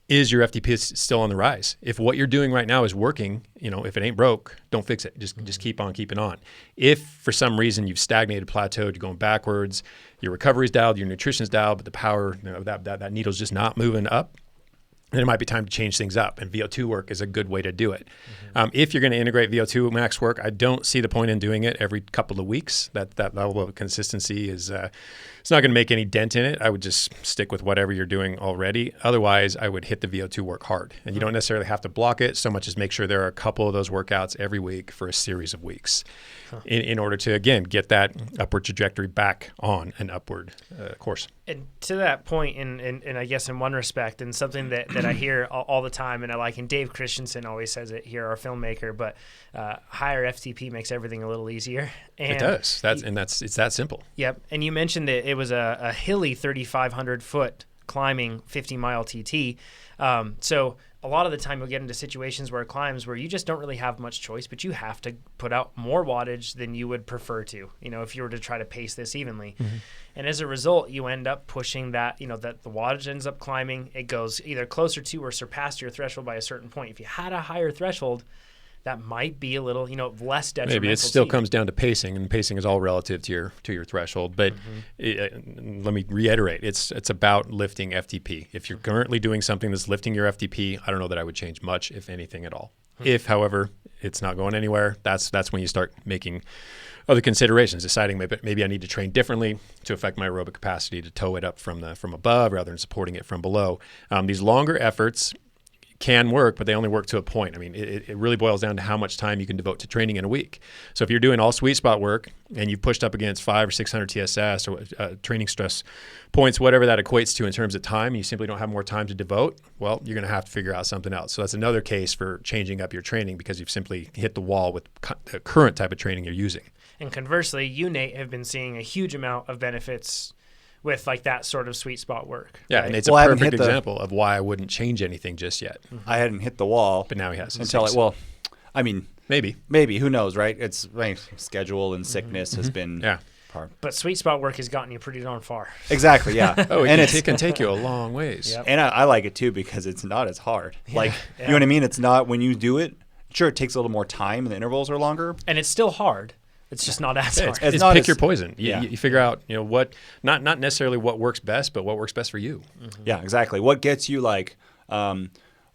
is your FTP still on the rise? If what you're doing right now is working, if it ain't broke, don't fix it. Just keep on keeping on. If for some reason you've stagnated, plateaued, you're going backwards, your recovery's dialed, your nutrition's dialed, but the power, that needle's just not moving up, then it might be time to change things up. And VO2 work is a good way to do it. Mm-hmm. If you're going to integrate VO2 max work, I don't see the point in doing it every couple of weeks. That level of consistency is it's not going to make any dent in it. I would just stick with whatever you're doing already. Otherwise, I would hit the VO2 work hard. And you don't necessarily have to block it so much as make sure there are a couple of those workouts every week for a series of weeks in order to, again, get that upward trajectory back on an upward course. And to that point, and I guess in one respect, and something that I hear all the time, and I like, and Dave Christensen always says it here, our filmmaker, but higher FTP makes everything a little easier. And it does. It's that simple. Yep. And you mentioned that it was a hilly 3,500 foot climbing 50-mile TT. So a lot of the time you'll get into situations where it climbs where you just don't really have much choice, but you have to put out more wattage than you would prefer to, if you were to try to pace this evenly. Mm-hmm. And as a result, you end up pushing that, that the wattage ends up climbing. It goes either closer to or surpassed your threshold by a certain point. If you had a higher threshold, that might be a little, less detrimental. Maybe it still comes down to pacing, and pacing is all relative to your threshold. But let me reiterate, it's about lifting FTP. If you're currently doing something that's lifting your FTP, I don't know that I would change much, if anything at all. If, however, it's not going anywhere, that's when you start making other considerations, deciding maybe I need to train differently to affect my aerobic capacity to tow it up from above rather than supporting it from below. These longer efforts can work, but they only work to a point. I mean, it really boils down to how much time you can devote to training in a week. So if you're doing all sweet spot work and you've pushed up against 500 or 600 TSS or training stress points, whatever that equates to in terms of time, and you simply don't have more time to devote, well, you're going to have to figure out something else. So that's another case for changing up your training because you've simply hit the wall with the current type of training you're using. And conversely, you, Nate, have been seeing a huge amount of benefits with that sort of sweet spot work. Yeah, right? And it's a perfect example of why I wouldn't change anything just yet. Mm-hmm. I hadn't hit the wall. But now he has. Maybe, who knows, right? It's schedule and sickness has been part. But sweet spot work has gotten you pretty darn far. Exactly, yeah. It can take you a long ways. Yep. And I like it too because it's not as hard. You know what I mean? It's not, when you do it, sure, it takes a little more time and the intervals are longer. And it's still hard. It's just not as hard. It's pick your poison. You figure out, what, not necessarily what works best, but what works best for you. Mm-hmm. Yeah, exactly. What gets you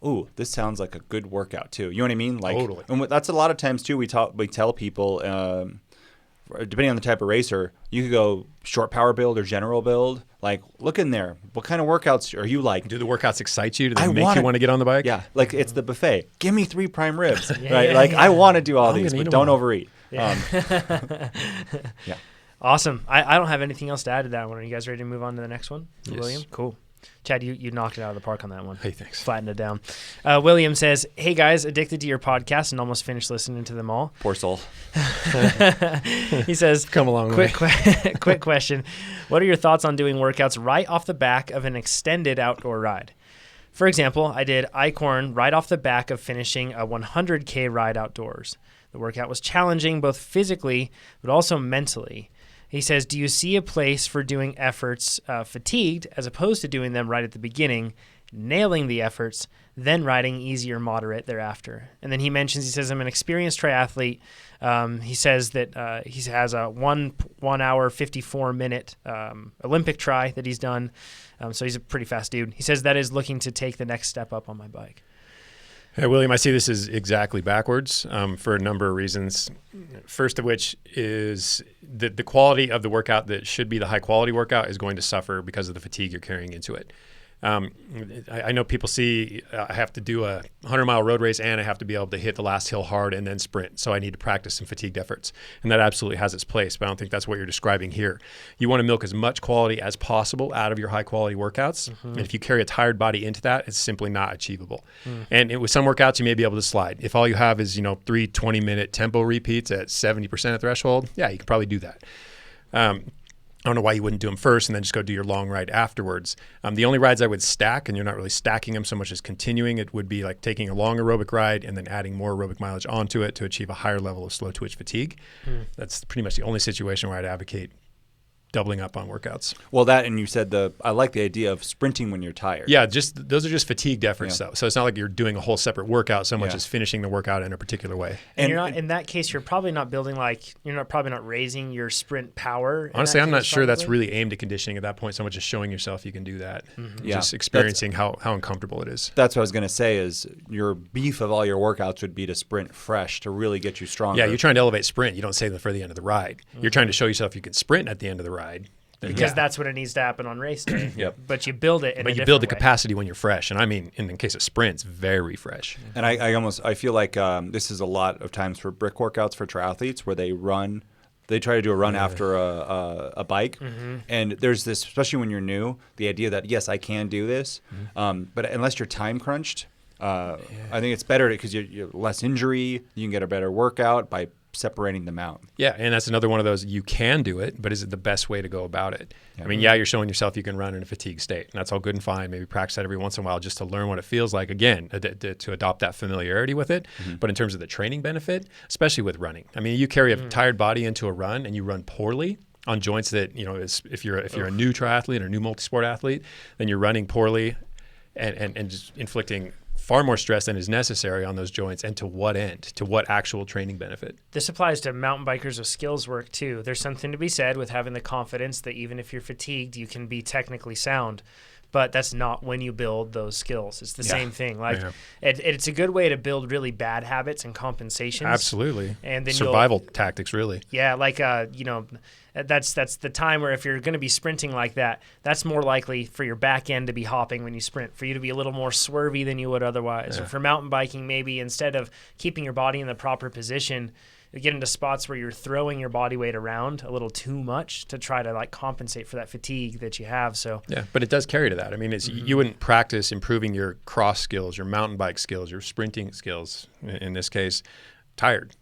ooh, this sounds like a good workout too. You know what I mean? Totally. And that's a lot of times too. We tell people, depending on the type of racer, you could go short power build or general build. Look in there. What kind of workouts are you like? Do the workouts excite you? Do they make you want to get on the bike? Yeah, it's the buffet. Give me 3 prime ribs, right? I want to do all these, but don't overeat. Yeah. Yeah. Awesome. I don't have anything else to add to that one. Are you guys ready to move on to the next one? Yes. William? Cool. Chad, you knocked it out of the park on that one. Hey, thanks. Flattened it down. William says, hey, guys, addicted to your podcast and almost finished listening to them all. Poor soul. He says, come along. Quick question. What are your thoughts on doing workouts right off the back of an extended outdoor ride? For example, I did Eichhorn right off the back of finishing a 100K ride outdoors. The workout was challenging both physically but also mentally. He says, do you see a place for doing efforts fatigued as opposed to doing them right at the beginning, nailing the efforts, then riding easy or moderate thereafter? And then he says, I'm an experienced triathlete. He says that he has a 1 hour, 54-minute Olympic tri that he's done. So he's a pretty fast dude. He says that is looking to take the next step up on my bike. Hey, William, I see this is exactly backwards for a number of reasons. First of which is the quality of the workout that should be the high quality workout is going to suffer because of the fatigue you're carrying into it. I know people see I have to do a 100-mile road race and I have to be able to hit the last hill hard and then sprint. So I need to practice some fatigued efforts. And that absolutely has its place, but I don't think that's what you're describing here. You want to milk as much quality as possible out of your high-quality workouts. Mm-hmm. And if you carry a tired body into that, it's simply not achievable. And with some workouts, you may be able to slide. If all you have is 3 20-minute tempo repeats at 70% of threshold, yeah, you can probably do that. I don't know why you wouldn't do them first and then just go do your long ride afterwards. The only rides I would stack, and you're not really stacking them so much as continuing, it would be like taking a long aerobic ride and then adding more aerobic mileage onto it to achieve a higher level of slow twitch fatigue. That's pretty much the only situation where I'd advocate doubling up on workouts. Well, that, and you said I like the idea of sprinting when you're tired. Yeah, those are just fatigued efforts though. So it's not like you're doing a whole separate workout so much as finishing the workout in a particular way. And you're not, in that case, you're probably not building probably not raising your sprint power. Honestly, I'm not sure that's really aimed at conditioning at that point so much as showing yourself you can do that. Mm-hmm. Yeah. Just experiencing how uncomfortable it is. That's what I was going to say is your beef of all your workouts would be to sprint fresh to really get you stronger. Yeah, you're trying to elevate sprint. You don't save them for the end of the ride. Mm-hmm. You're trying to show yourself you can sprint at the end of the ride. Because that's what it needs to happen on race day. Yep. But you build it in But you build the capacity when you're fresh. And I mean, in the case of sprints, very fresh. And I feel like this is a lot of times for brick workouts for triathletes where they try to do a run after a bike. Mm-hmm. And there's this, especially when you're new, the idea that, yes, I can do this. Mm-hmm. But unless you're time crunched, I think it's better because you're less injury. You can get a better workout by separating them out. Yeah, and that's another one of those, you can do it, but is it the best way to go about it? Yeah. I mean, you're showing yourself you can run in a fatigue state, and that's all good and fine. Maybe practice that every once in a while just to learn what it feels like, again, to adopt that familiarity with it. Mm-hmm. But in terms of the training benefit, especially with running, I mean, you carry a tired body into a run and you run poorly on joints that, if you're a new triathlete or new multi-sport athlete, then you're running poorly and just inflicting far more stress than is necessary on those joints, and to what end? To what actual training benefit? This applies to mountain bikers with skills work too. There's something to be said with having the confidence that even if you're fatigued, you can be technically sound. But that's not when you build those skills. It's the same thing. It's a good way to build really bad habits and compensations. Absolutely. And then survival tactics, really. Yeah, that's the time where if you're going to be sprinting like that, that's more likely for your back end to be hopping when you sprint, for you to be a little more swervy than you would otherwise. Or for mountain biking, maybe instead of keeping your body in the proper position, you get into spots where you're throwing your body weight around a little too much to try to compensate for that fatigue that you have. So yeah, but it does carry to that. I mean, you wouldn't practice improving your cross skills, your mountain bike skills, your sprinting skills, in this case, tired.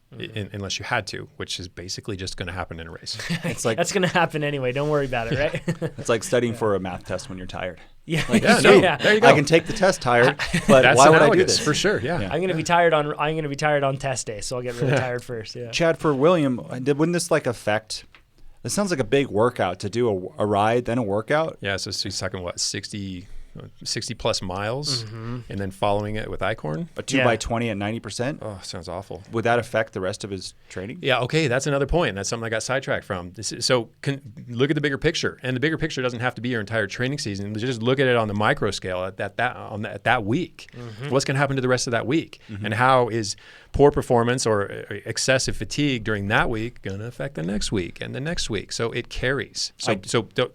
Unless you had to, which is basically just going to happen in a race. It's like that's going to happen anyway. Don't worry about it, right? It's like studying for a math test when you're tired. Yeah, there you go. I can take the test tired, but why would I do this? For sure, yeah. I'm going to be tired on test day, so I'll get really tired first. Yeah. Chad, for William, wouldn't this affect? This sounds like a big workout to do a ride, then a workout. Yeah, so she's talking 60 plus miles, and then following it with Eichhorn. A 2x20 at 90%? Oh, sounds awful. Would that affect the rest of his training? Yeah, okay, that's another point. That's something I got sidetracked from. Look at the bigger picture. And the bigger picture doesn't have to be your entire training season. Just look at it on the micro scale at that week. Mm-hmm. What's going to happen to the rest of that week? Mm-hmm. And how is poor performance or excessive fatigue during that week going to affect the next week and the next week? So it carries. So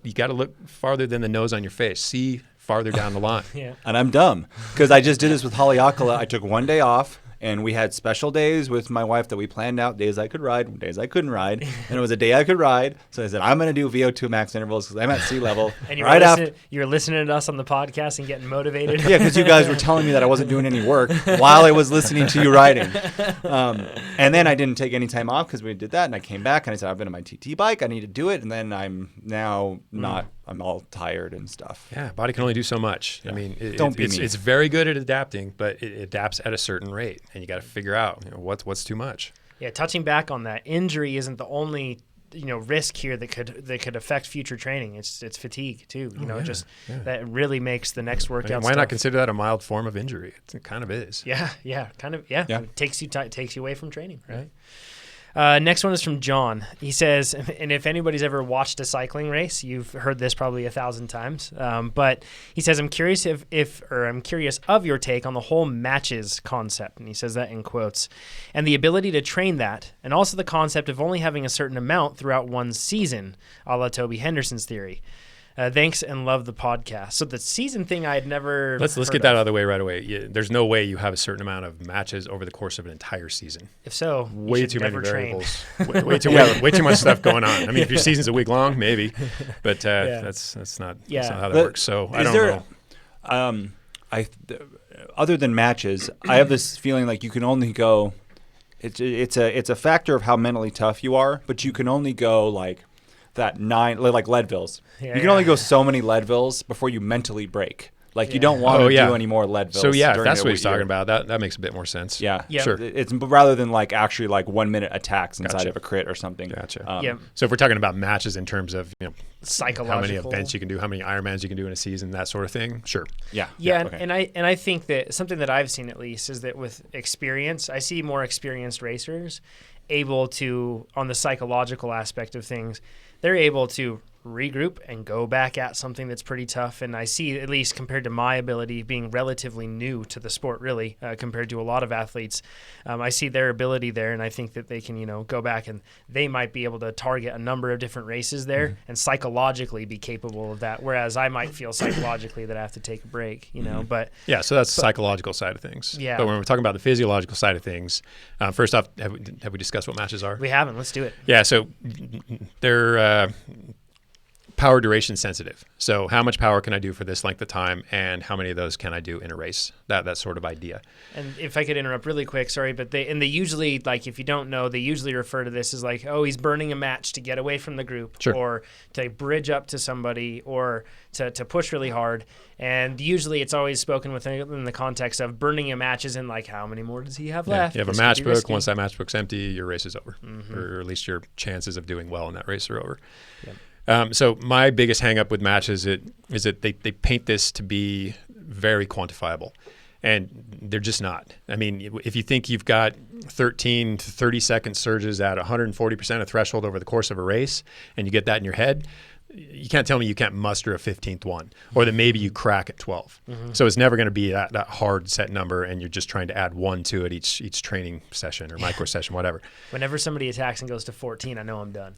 you got to look farther than the nose on your face. See farther down the line. And I'm dumb because I just did this with Haleakala. I took one day off And we had special days with my wife that we planned out, days I could ride, days I couldn't ride. And it was a day I could ride. So I said, I'm going to do VO2 max intervals because I'm at sea level. And you're listening to us on the podcast and getting motivated. Yeah, because you guys were telling me that I wasn't doing any work while I was listening to you riding. And then I didn't take any time off because we did that. And I came back and I said, I've been on my TT bike. I need to do it. And then I'm now I'm all tired and stuff. Yeah, body can only do so much. Yeah. I mean, it's very good at adapting, but it adapts at a certain rate, and you got to figure out what's too much. Yeah, touching back on that, injury isn't the only risk here that could affect future training. It's fatigue too. That really makes the next workout. Why not consider that a mild form of injury? It kind of is. Yeah. It takes you away from training, right? Next one is from John. He says, and if anybody's ever watched a cycling race, you've heard this probably 1,000 times. But he says, I'm curious I'm curious of your take on the whole matches concept. And he says that in quotes. And the ability to train that, and also the concept of only having a certain amount throughout one season, a la Toby Henderson's theory. Thanks and love the podcast. So the season thing I had never Let's get that out of the way right away. There's no way you have a certain amount of matches over the course of an entire season. If so, way too many variables. way too much stuff going on. I mean, if your season's a week long, maybe, but that's not how that works. So I don't know. Other than matches, I have this feeling like you can only go. It's a factor of how mentally tough you are, but you can only go like that 9, like Leadvilles. You can only go so many Leadvilles before you mentally break. Like you don't want to do any more Leadvilles. So if that's what he's talking about, that makes a bit more sense. Yeah, sure. It's rather than like actually like 1 minute attacks inside of a crit or something. Gotcha. So if we're talking about matches in terms of psychological, how many events you can do, how many Ironmans you can do in a season, that sort of thing. Sure. Yeah. Okay. And I think that something that I've seen at least is that with experience, I see more experienced racers able to, on the psychological aspect of things, they're able to regroup and go back at something that's pretty tough. And I see, at least compared to my ability being relatively new to the sport, really, compared to a lot of athletes, I see their ability there. And I think that they can, go back and they might be able to target a number of different races there and psychologically be capable of that. Whereas I might feel psychologically that I have to take a break, but. Yeah. So that's the psychological side of things. Yeah. But when we're talking about the physiological side of things, first off, have we discussed what matches are? We haven't. Let's do it. Yeah. So they're, power duration sensitive. So how much power can I do for this length of time, and how many of those can I do in a race? That sort of idea. And if I could interrupt really quick, sorry, but they usually, like, if you don't know, they usually refer to this as like, oh, he's burning a match to get away from the group, or to bridge up to somebody, or to push really hard. And usually it's always spoken within the context of burning a match is in like, how many more does he have left? You have a match book. Once that match book's empty, your race is over, or at least your chances of doing well in that race are over. Yep. So my biggest hang up with matches is that they paint this to be very quantifiable, and they're just not. I mean, if you think you've got 13 to 30 second surges at 140% of threshold over the course of a race, and you get that in your head, you can't tell me you can't muster a 15th one, or that maybe you crack at 12. So it's never going to be that hard set number, and you're just trying to add 1 to it each training session or micro session, whatever. Whenever somebody attacks and goes to 14, I know I'm done.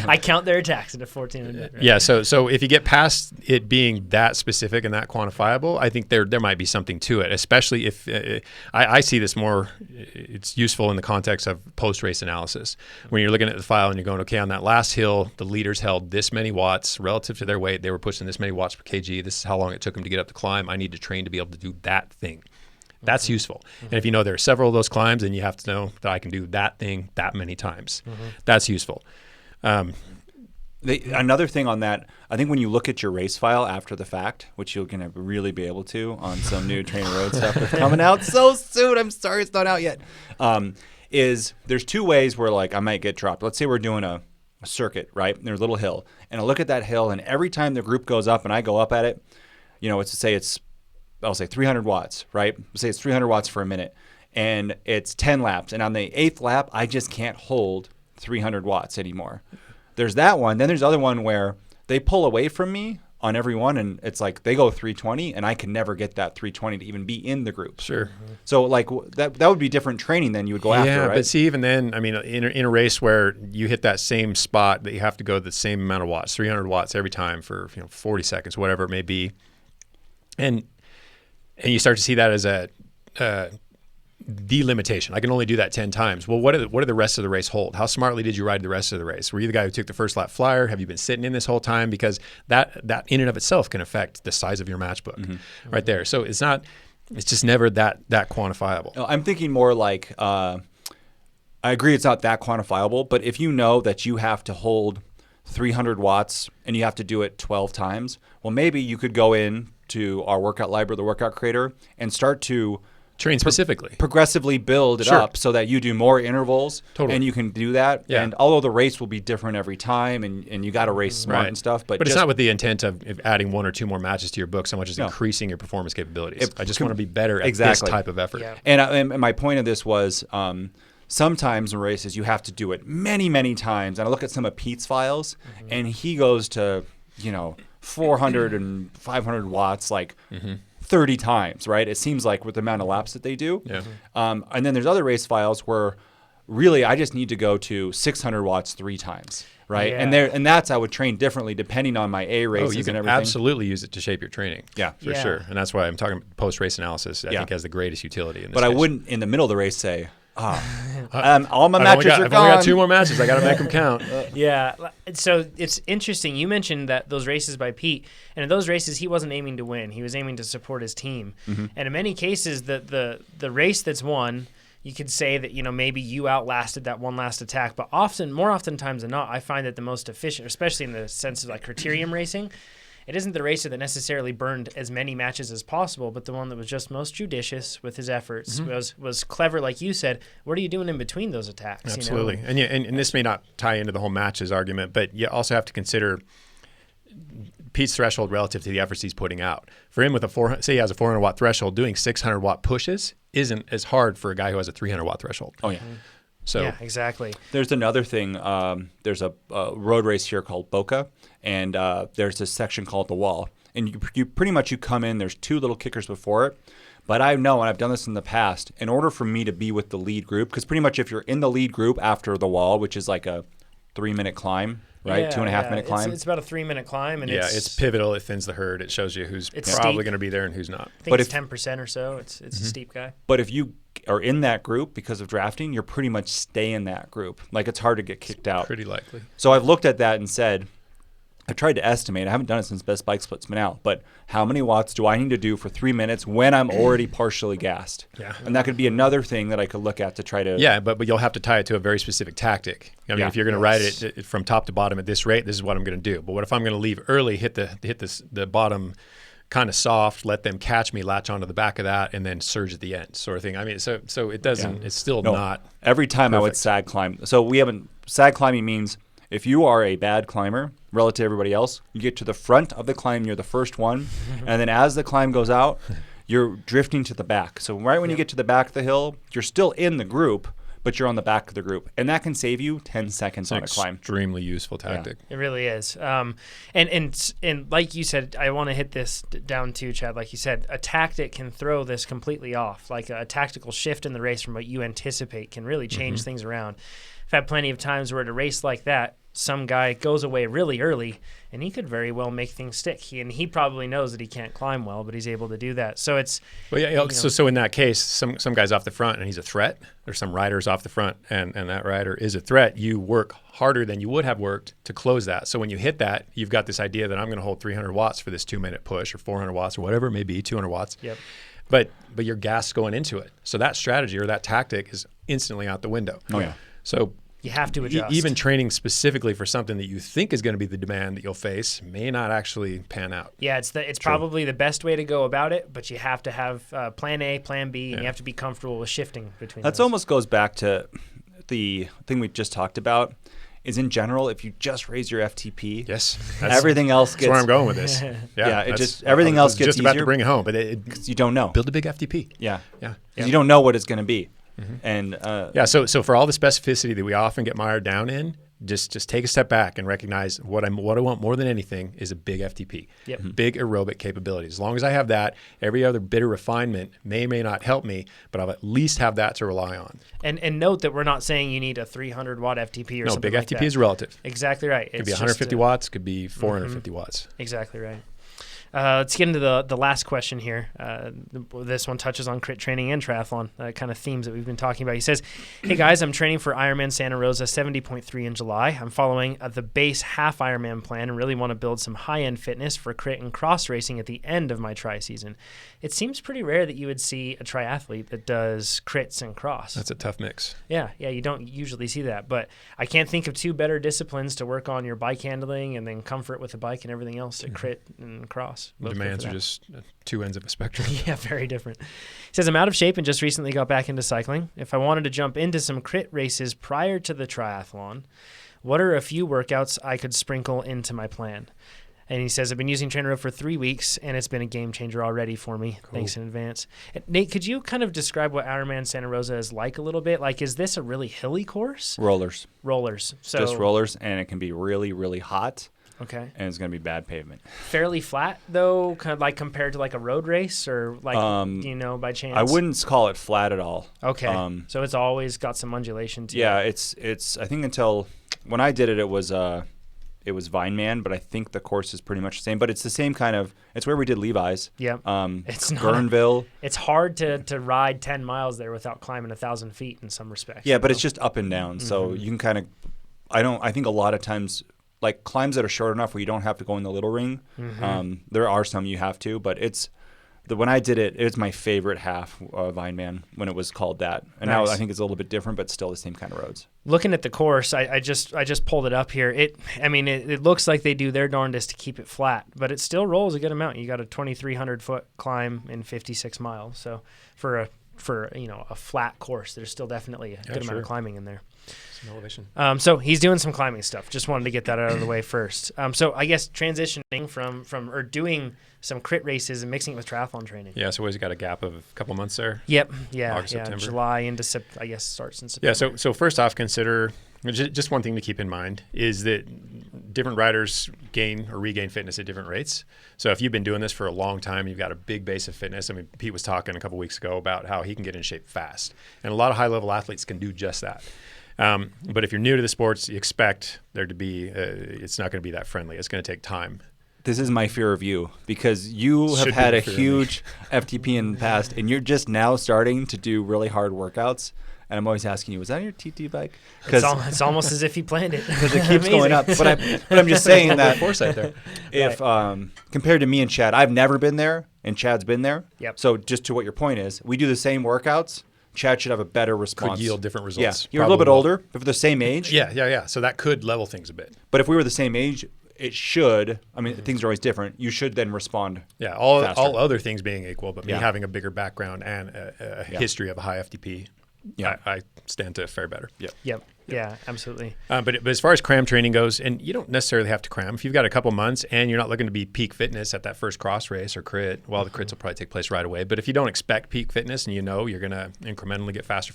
I count their attacks into 14. Right? Yeah. So if you get past it being that specific and that quantifiable, I think there might be something to it, especially if I see this more. It's useful in the context of post-race analysis. When you're looking at the file and you're going, okay, on that last hill, the leaders held this many watts relative to their weight. They were pushing this many watts per kg. This is how long it took them to get up the climb. I need to train to be able to do that thing. That's useful. And if you know there are several of those climbs, then you have to know that I can do that thing that many times. That's useful. Another thing on that, I think when you look at your race file after the fact, which you're going to really be able to on some new TrainerRoad stuff that's coming out so soon. I'm sorry it's not out yet. Is there's 2 ways where like I might get dropped. Let's say we're doing a circuit, right? And there's a little hill. And I look at that hill, and every time the group goes up and I go up at it, I'll say 300 watts, right? Say it's 300 watts for a minute. And it's 10 laps. And on the 8th lap, I just can't hold 300 watts anymore. There's that one. Then there's the other one where they pull away from me on every one, and it's like they go 320, and I can never get that 320 to even be in the group. Sure. So like that would be different training than you would go after, right? But see, even then, I mean, in a race where you hit that same spot that you have to go the same amount of watts, 300 watts every time for 40 seconds, whatever it may be, and you start to see that as the limitation. I can only do that 10 times. Well, what did the rest of the race hold? How smartly did you ride the rest of the race? Were you the guy who took the first lap flyer? Have you been sitting in this whole time? Because that in and of itself can affect the size of your matchbook right there. So it's just never that quantifiable. I'm thinking more like, I agree it's not that quantifiable, but if you know that you have to hold 300 watts and you have to do it 12 times, well, maybe you could go in to our workout library, the workout creator, and start to train specifically, progressively build it up so that you do more intervals and you can do that. Yeah. And although the race will be different every time and you got to race smart and stuff, but it's not with the intent of adding 1 or 2 more matches to your book so much as increasing your performance capabilities. I just want to be better at this type of effort. Yeah. And my point of this was sometimes in races you have to do it many, many times. And I look at some of Pete's files and he goes to, 400 and 500 watts, 30 times, right? It seems like with the amount of laps that they do. Yeah. And then there's other race files where really I just need to go to 600 watts 3 times, right? Yeah. And that's I would train differently depending on my A races you can and everything. absolutely use it to shape your training. Yeah. For sure. And that's why I'm talking post-race analysis, I think has the greatest utility in this But case. I wouldn't in the middle of the race say, all my matches are gone. I've only got 2 more matches. I got to make them count. Yeah. So it's interesting. You mentioned that those races by Pete, and in those races, he wasn't aiming to win. He was aiming to support his team. And in many cases, the race that's won, you could say that, maybe you outlasted that one last attack. But more oftentimes than not, I find that the most efficient, especially in the sense of criterium racing, it isn't the racer that necessarily burned as many matches as possible, but the one that was just most judicious with his efforts, was clever, like you said. What are you doing in between those attacks? Absolutely. And this may not tie into the whole matches argument, but you also have to consider Pete's threshold relative to the efforts he's putting out. For him, say he has a 400 watt threshold, doing 600 watt pushes isn't as hard for a guy who has a 300 watt threshold. Oh, yeah. So yeah, exactly. There's another thing. There's a road race here called Boca, and there's this section called the Wall. And you pretty much you come in. There's 2 little kickers before it. But I know, and I've done this in the past, in order for me to be with the lead group, because pretty much if you're in the lead group after the Wall, which is like a 3-minute climb, right? Yeah, 2.5 minute climb. It's about a 3-minute climb, and it's pivotal. It thins the herd. It shows you who's probably going to be there and who's not. I think it's 10% or so. It's a steep guy. But if you are in that group because of drafting, you're pretty much stay in that group. It's hard to get kicked out. Pretty likely. So I've looked at that and said, I've tried to estimate. I haven't done it since Best Bike Split's been out, but how many watts do I need to do for 3 minutes when I'm already partially gassed? Yeah. And that could be another thing that I could look at to try to. Yeah, but you'll have to tie it to a very specific tactic. If you're going to ride it from top to bottom at this rate, this is what I'm going to do. But what if I'm going to leave early, hit the bottom kind of soft, let them catch me, latch onto the back of that, and then surge at the end, sort of thing. So it doesn't. It's still not. Every time perfect. I would sag climb. So sag climbing means if you are a bad climber relative to everybody else, you get to the front of the climb, you're the first one, and then as the climb goes out, you're drifting to the back. So right when you get to the back of the hill, you're still in the group, but you're on the back of the group, and that can save you 10 seconds on a climb. Extremely useful tactic. Yeah. It really is. And like you said, I want to hit this down too, Chad. Like you said, a tactic can throw this completely off. Like a tactical shift in the race from what you anticipate can really change things around. I've had plenty of times where at a race like that, some guy goes away really early, and he could very well make things stick. He probably knows that he can't climb well, but he's able to do that. So it's so in that case, some guy's off the front and he's a threat. There's some riders off the front, and that rider is a threat. You work harder than you would have worked to close that. So when you hit that, you've got this idea that I'm going to hold 300 watts for this 2-minute push, or 400 watts, or whatever it may be, 200 watts. Yep. But you're gassed going into it. So that strategy or that tactic is instantly out the window. Oh yeah. So you have to adjust. Even training specifically for something that you think is going to be the demand that you'll face may not actually pan out. Yeah, it's probably the best way to go about it, but you have to have plan A, plan B, and you have to be comfortable with shifting between those. That almost goes back to the thing we just talked about, is in general, if you just raise your FTP, yes, everything else gets... That's where I'm going with this. Everything else gets just easier. About to bring it home, but because you don't know. Build a big FTP. Yeah. You don't know what it's going to be. And so for all the specificity that we often get mired down in, just take a step back and recognize what I want more than anything is a big FTP, big aerobic capability. As long as I have that, every other bit of refinement may not help me, but I'll at least have that to rely on. And note that we're not saying you need a 300 watt FTP or something big like FTP that. is relative. Exactly right. It could be 150 watts, could be 450 watts. Exactly right. Let's get into the last question here. This one touches on crit training and triathlon, kind of themes that we've been talking about. He says, hey guys, I'm training for Ironman Santa Rosa 70.3 in July. I'm following the base half Ironman plan and really want to build some high-end fitness for crit and cross racing at the end of my tri season. It seems pretty rare that you would see a triathlete that does crits and cross. That's a tough mix. Yeah, you don't usually see that. But I can't think of two better disciplines to work on your bike handling and then comfort with the bike and everything else at crit and cross. Demands are just two ends of a spectrum. Yeah, very different. He says, I'm out of shape and just recently got back into cycling. If I wanted to jump into some crit races prior to the triathlon, what are a few workouts I could sprinkle into my plan? And he says, I've been using TrainerRoad for 3 weeks, and it's been a game changer already for me. Cool. Thanks in advance. And Nate, could you kind of describe what Ironman Santa Rosa is like a little bit? Like, is this a really hilly course? Rollers. So just rollers, and it can be really, really hot. Okay. And it's going to be bad pavement. Fairly flat, though, kind of like compared to like a road race or like, by chance? I wouldn't call it flat at all. Okay. So it's always got some undulation to it. Yeah, it's I think until when I did it, it was Vineman, but I think the course is pretty much the same. But it's the same kind of, it's where we did Levi's. Yeah. It's Guerneville. It's hard to ride 10 miles there without climbing 1,000 feet in some respects. Yeah, but it's just up and down. So you can kind of, I think a lot of times, like climbs that are short enough where you don't have to go in the little ring. There are some you have to, but when I did it, it was my favorite half of Vineman when it was called that. And now I think it's a little bit different, but still the same kind of roads. Looking at the course, I just pulled it up here. It looks like they do their darndest to keep it flat, but it still rolls a good amount. You got a 2,300 foot climb in 56 miles. So for a flat course, there's still definitely a good amount of climbing in there. Some elevation. So he's doing some climbing stuff. Just wanted to get that out of the way first. So I guess transitioning from or doing some crit races and mixing it with triathlon training. Yeah, so he's got a gap of a couple months there. Yep. Yeah. August, September. July into I guess starts in September. Yeah. So first off, consider just one thing to keep in mind is that different riders gain or regain fitness at different rates. So if you've been doing this for a long time, you've got a big base of fitness. I mean, Pete was talking a couple weeks ago about how he can get in shape fast, and a lot of high-level athletes can do just that. But if you're new to the sports, you expect there to be it's not going to be that friendly. It's going to take time. This is my fear of you because you have had a huge FTP in the past, and you're just now starting to do really hard workouts. And I'm always asking you, was that on your TT bike? It's almost as if he planned it. Because it keeps going up. But I'm just saying that foresight there. If compared to me and Chad, I've never been there, and Chad's been there. Yep. So just to what your point is, we do the same workouts. Chad should have a better response. Could yield different results. Yeah, you're a little bit older, but for the same age. Yeah. So that could level things a bit. But if we were the same age, it should. I mean, things are always different. You should then respond. Yeah, all other things being equal, but me having a bigger background and a history of a high FTP, I stand to fare better. Yep. Yeah, absolutely. But as far as cram training goes, and you don't necessarily have to cram. If you've got a couple months and you're not looking to be peak fitness at that first cross race or crit, the crits will probably take place right away. But if you don't expect peak fitness and you know you're going to incrementally get faster,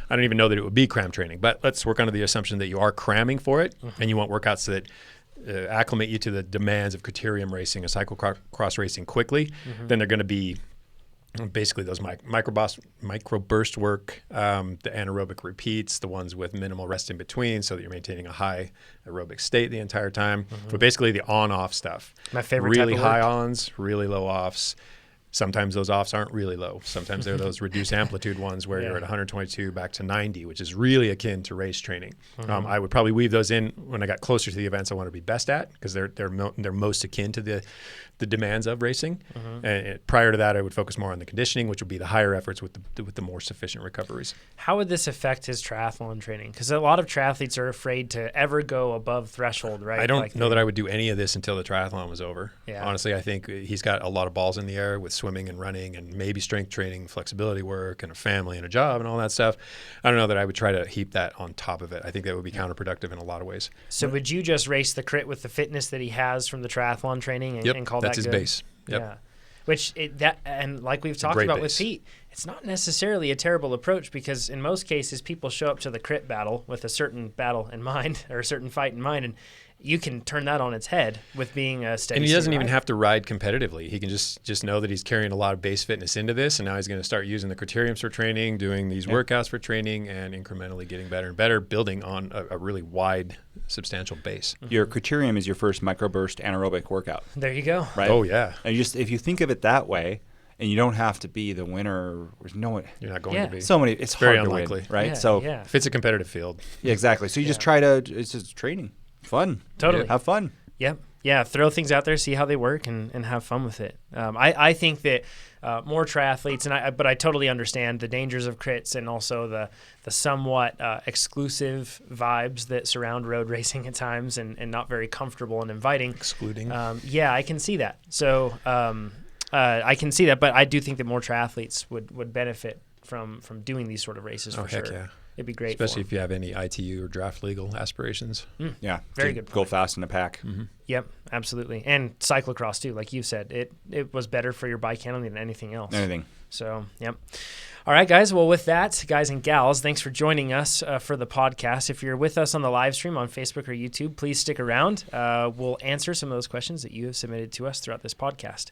I don't even know that it would be cram training. But let's work under the assumption that you are cramming for it and you want workouts that acclimate you to the demands of criterium racing, a cyclocross racing quickly, then they're going to be basically those micro burst work, the anaerobic repeats, the ones with minimal rest in between so that you're maintaining a high aerobic state the entire time. But basically the on-off stuff. My favorite really type of high work. ons, really low offs. Sometimes those offs aren't really low. Sometimes they're those reduced amplitude ones where you're at 122 back to 90, which is really akin to race training. I would probably weave those in when I got closer to the events I want to be best at because they're most akin to the demands of racing. And prior to that, I would focus more on the conditioning, which would be the higher efforts with the more sufficient recoveries. How would this affect his triathlon training? Because a lot of triathletes are afraid to ever go above threshold, right? I don't know that I would do any of this until the triathlon was over. Yeah. Honestly, I think he's got a lot of balls in the air with swimming and running and maybe strength training, flexibility work, and a family and a job and all that stuff. I don't know that I would try to heap that on top of it. I think that would be counterproductive in a lot of ways. So would you just race the crit with the fitness that he has from the triathlon training and call that good? That's his base. Yep. Yeah. Which and like we've talked about with Pete, it's not necessarily a terrible approach, because in most cases people show up to the crit battle with a certain battle in mind or a certain fight in mind, and you can turn that on its head with being a steady. And he doesn't even have to ride competitively. He can just know that he's carrying a lot of base fitness into this, and now he's going to start using the criteriums for training, doing these workouts for training, and incrementally getting better and better, building on a really wide, substantial base. Your criterium is your first microburst anaerobic workout. There you go. Right? Oh, yeah. And if you think of it that way, and you don't have to be the winner. There's no one. You're not going to be. So many. It's very hard unlikely, to win, right? Yeah, if it's a competitive field. Yeah, exactly. So you just try to. It's just training, fun. Totally. Have fun. Yep. Yeah. Throw things out there, see how they work, and have fun with it. I think that more triathletes, but I totally understand the dangers of crits and also the somewhat exclusive vibes that surround road racing at times, and not very comfortable and inviting. Excluding. Yeah, I can see that. So I can see that, but I do think that more triathletes would benefit from doing these sort of races for sure. Heck yeah. It'd be great, especially if you have any ITU or draft legal aspirations. Yeah, very good. Go fast in a pack. Mm-hmm. Yep, absolutely. And cyclocross too, like you said, it was better for your bike handling than anything else. Anything. So, yep. All right, guys. Well, with that, guys and gals, thanks for joining us for the podcast. If you're with us on the live stream on Facebook or YouTube, please stick around. We'll answer some of those questions that you have submitted to us throughout this podcast.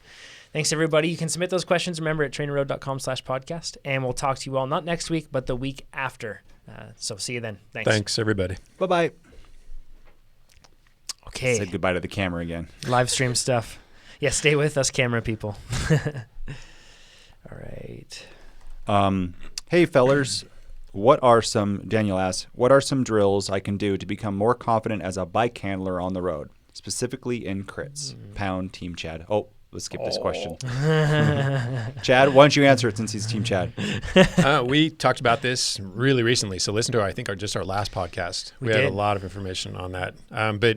Thanks, everybody. You can submit those questions, remember, at trainerroad.com/podcast. And we'll talk to you all not next week, but the week after. So see you then. Thanks, everybody. Bye-bye. Okay. Said goodbye to the camera again. Live stream stuff. Yeah, stay with us, camera people. All right. Hey, fellers. Daniel asks, what are some drills I can do to become more confident as a bike handler on the road, specifically in crits? Pound Team Chad. Oh, let's skip this question. Chad, why don't you answer it since he's Team Chad? We talked about this really recently, so listen to our last podcast. We had a lot of information on that, but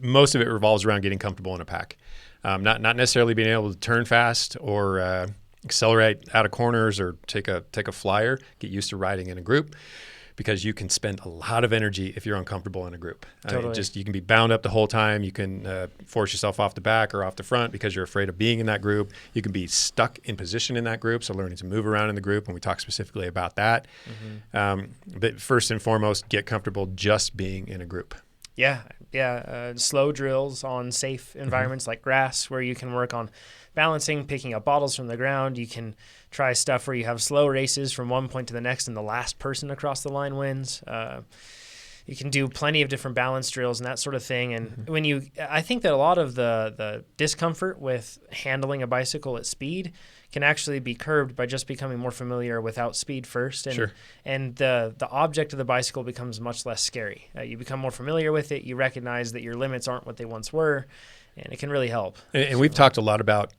most of it revolves around getting comfortable in a pack, not necessarily being able to turn fast or accelerate out of corners or take a flyer. Get used to riding in a group, because you can spend a lot of energy if you're uncomfortable in a group. Totally. You can be bound up the whole time. You can force yourself off the back or off the front because you're afraid of being in that group. You can be stuck in position in that group, so learning to move around in the group, and we talk specifically about that. Mm-hmm. But first and foremost, get comfortable just being in a group. Yeah. Slow drills on safe environments like grass, where you can work on balancing, picking up bottles from the ground. You can try stuff where you have slow races from one point to the next and the last person across the line wins. You can do plenty of different balance drills and that sort of thing. And I think that a lot of the discomfort with handling a bicycle at speed can actually be curbed by just becoming more familiar without speed first. And the object of the bicycle becomes much less scary. You become more familiar with it. You recognize that your limits aren't what they once were, and it can really help. And we've talked a lot about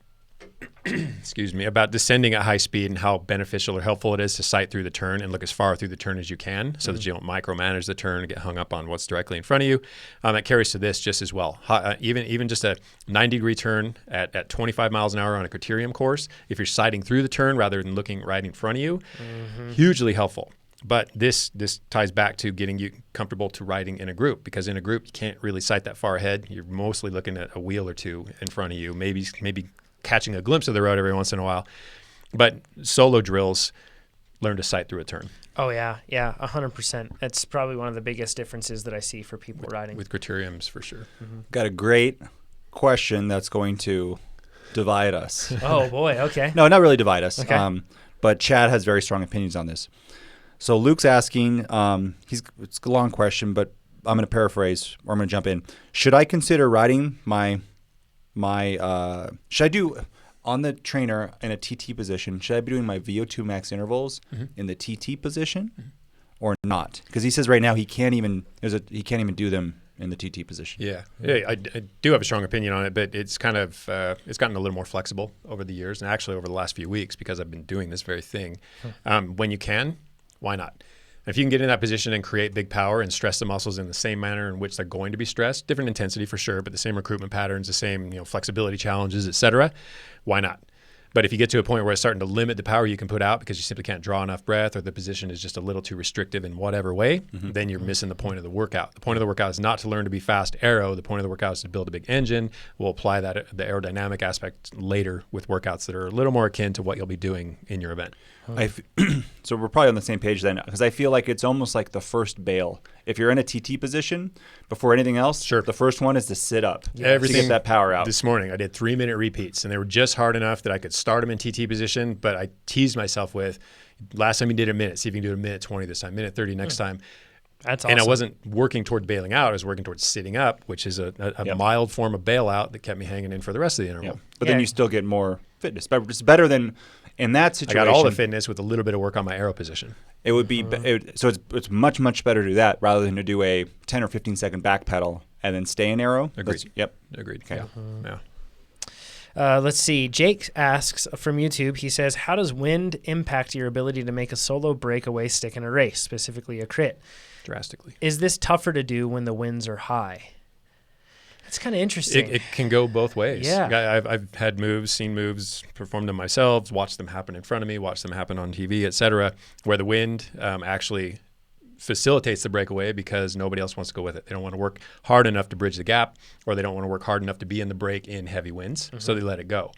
about descending at high speed and how beneficial or helpful it is to sight through the turn and look as far through the turn as you can, so that you don't micromanage the turn and get hung up on what's directly in front of you. That carries to this just as well. Even just a 90-degree turn at 25 miles an hour on a criterium course, if you're sighting through the turn rather than looking right in front of you, hugely helpful. But this ties back to getting you comfortable to riding in a group, because in a group you can't really sight that far ahead. You're mostly looking at a wheel or two in front of you, maybe catching a glimpse of the road every once in a while. But solo drills, learn to sight through a turn. Oh, yeah, 100%. That's probably one of the biggest differences that I see for people riding. With criteriums, for sure. Mm-hmm. Got a great question that's going to divide us. Oh, boy, okay. No, not really divide us. Okay. But Chad has very strong opinions on this. So Luke's asking, it's a long question, but I'm going to paraphrase, or I'm going to jump in. Should I consider riding should I do on the trainer in a TT position? Should I be doing my VO2 max intervals in the TT position or not? Because he says right now he can't even do them in the TT position. Yeah, I do have a strong opinion on it, but it's kind of it's gotten a little more flexible over the years, and actually over the last few weeks, because I've been doing this very thing. When you can, why not? If you can get in that position and create big power and stress the muscles in the same manner in which they're going to be stressed, different intensity for sure, but the same recruitment patterns, the same flexibility challenges, et cetera, why not? But if you get to a point where it's starting to limit the power you can put out because you simply can't draw enough breath, or the position is just a little too restrictive in whatever way, then you're missing the point of the workout. The point of the workout is not to learn to be fast aero. The point of the workout is to build a big engine. We'll apply the aerodynamic aspect later with workouts that are a little more akin to what you'll be doing in your event. So we're probably on the same page then, because I feel like it's almost like the first bail. If you're in a TT position, before anything else, the first one is to sit up to get that power out. This morning, I did 3-minute repeats, and they were just hard enough that I could start them in TT position, but I teased myself with, last time you did a minute, see if you can do a minute 20 this time, minute 30 next time. That's awesome. And I wasn't working toward bailing out. I was working towards sitting up, which is a mild form of bailout that kept me hanging in for the rest of the interval. But then you still get more fitness. But it's better than in that situation. I got all the fitness with a little bit of work on my aero position. It would be so it's much, much better to do that rather than to do a 10 or 15 second back pedal and then stay in aero. Agreed. Agreed. Okay. Let's see. Jake asks from YouTube, he says, how does wind impact your ability to make a solo breakaway stick in a race, specifically a crit? Drastically. Is this tougher to do when the winds are high? That's kind of interesting. It can go both ways. Yeah. I've had moves, seen moves, performed them myself, watched them happen in front of me, watched them happen on TV, etc., where the wind actually facilitates the breakaway because nobody else wants to go with it. They don't want to work hard enough to bridge the gap, or they don't want to work hard enough to be in the break in heavy winds, so they let it go.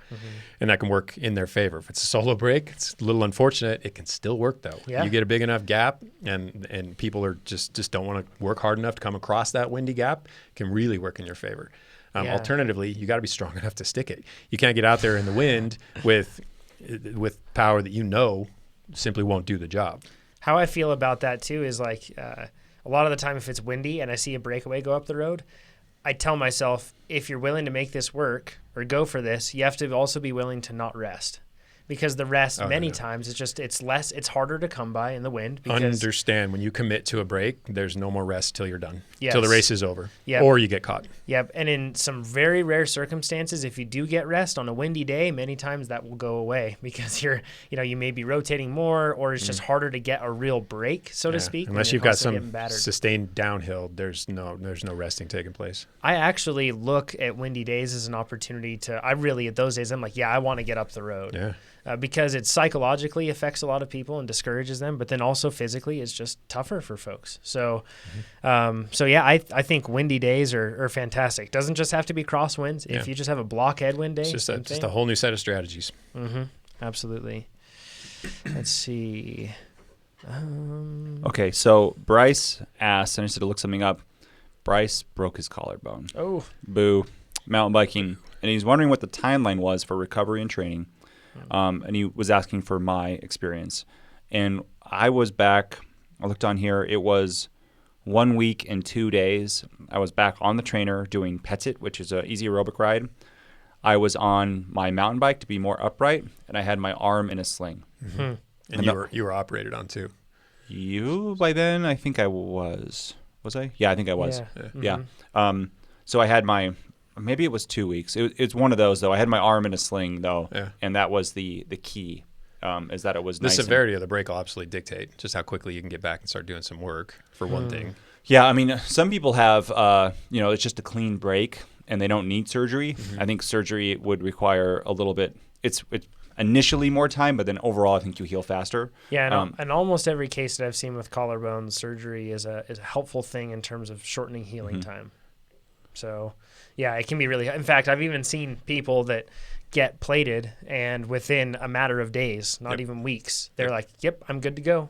And that can work in their favor. If it's a solo break, it's a little unfortunate. It can still work, though. Yeah. You get a big enough gap, and people are just don't want to work hard enough to come across that windy gap, it can really work in your favor. Alternatively, you got to be strong enough to stick it. You can't get out there in the wind with power that simply won't do the job. How I feel about that too is like a lot of the time if it's windy and I see a breakaway go up the road, I tell myself, if you're willing to make this work or go for this, you have to also be willing to not rest. Because the rest many times it's harder to come by in the wind. Because understand, when you commit to a break, there's no more rest till you're done. Yes. Till the race is over. Yep. Or you get caught. Yep. And in some very rare circumstances, if you do get rest on a windy day, many times that will go away because you may be rotating more, or it's just harder to get a real break, so to speak. Unless you've got some sustained downhill, there's no resting taking place. I actually look at windy days as an opportunity at those days, I'm like, I want to get up the road. Yeah. Because it psychologically affects a lot of people and discourages them, but then also physically it's just tougher for folks. So, I think windy days are fantastic. Doesn't just have to be crosswinds. If you just have a block headwind day, it's just a whole new set of strategies. Absolutely. Let's see. Okay, so Bryce asked, and I said to look something up. Bryce broke his collarbone. Oh. Boo. Mountain biking. And he's wondering what the timeline was for recovery and training. And he was asking for my experience. And I was back, I looked on here, it was 1 week and 2 days. I was back on the trainer doing Petit, which is an easy aerobic ride. I was on my mountain bike to be more upright, and I had my arm in a sling. And you were operated on too. By then, I think I was. Was I? Yeah, I think I was. Yeah. So I had maybe it was 2 weeks. It's one of those, though. I had my arm in a sling, though, and that was the key, is that it was nice. The severity of the break will absolutely dictate just how quickly you can get back and start doing some work, for one thing. Yeah, I mean, some people have, it's just a clean break, and they don't need surgery. I think surgery would require a little bit. It's initially more time, but then overall, I think you heal faster. Yeah, and almost every case that I've seen with collarbone surgery is a helpful thing in terms of shortening healing time. So, yeah, it can be really. In fact, I've even seen people that get plated, and within a matter of days, not even weeks, they're like, "Yep, I'm good to go."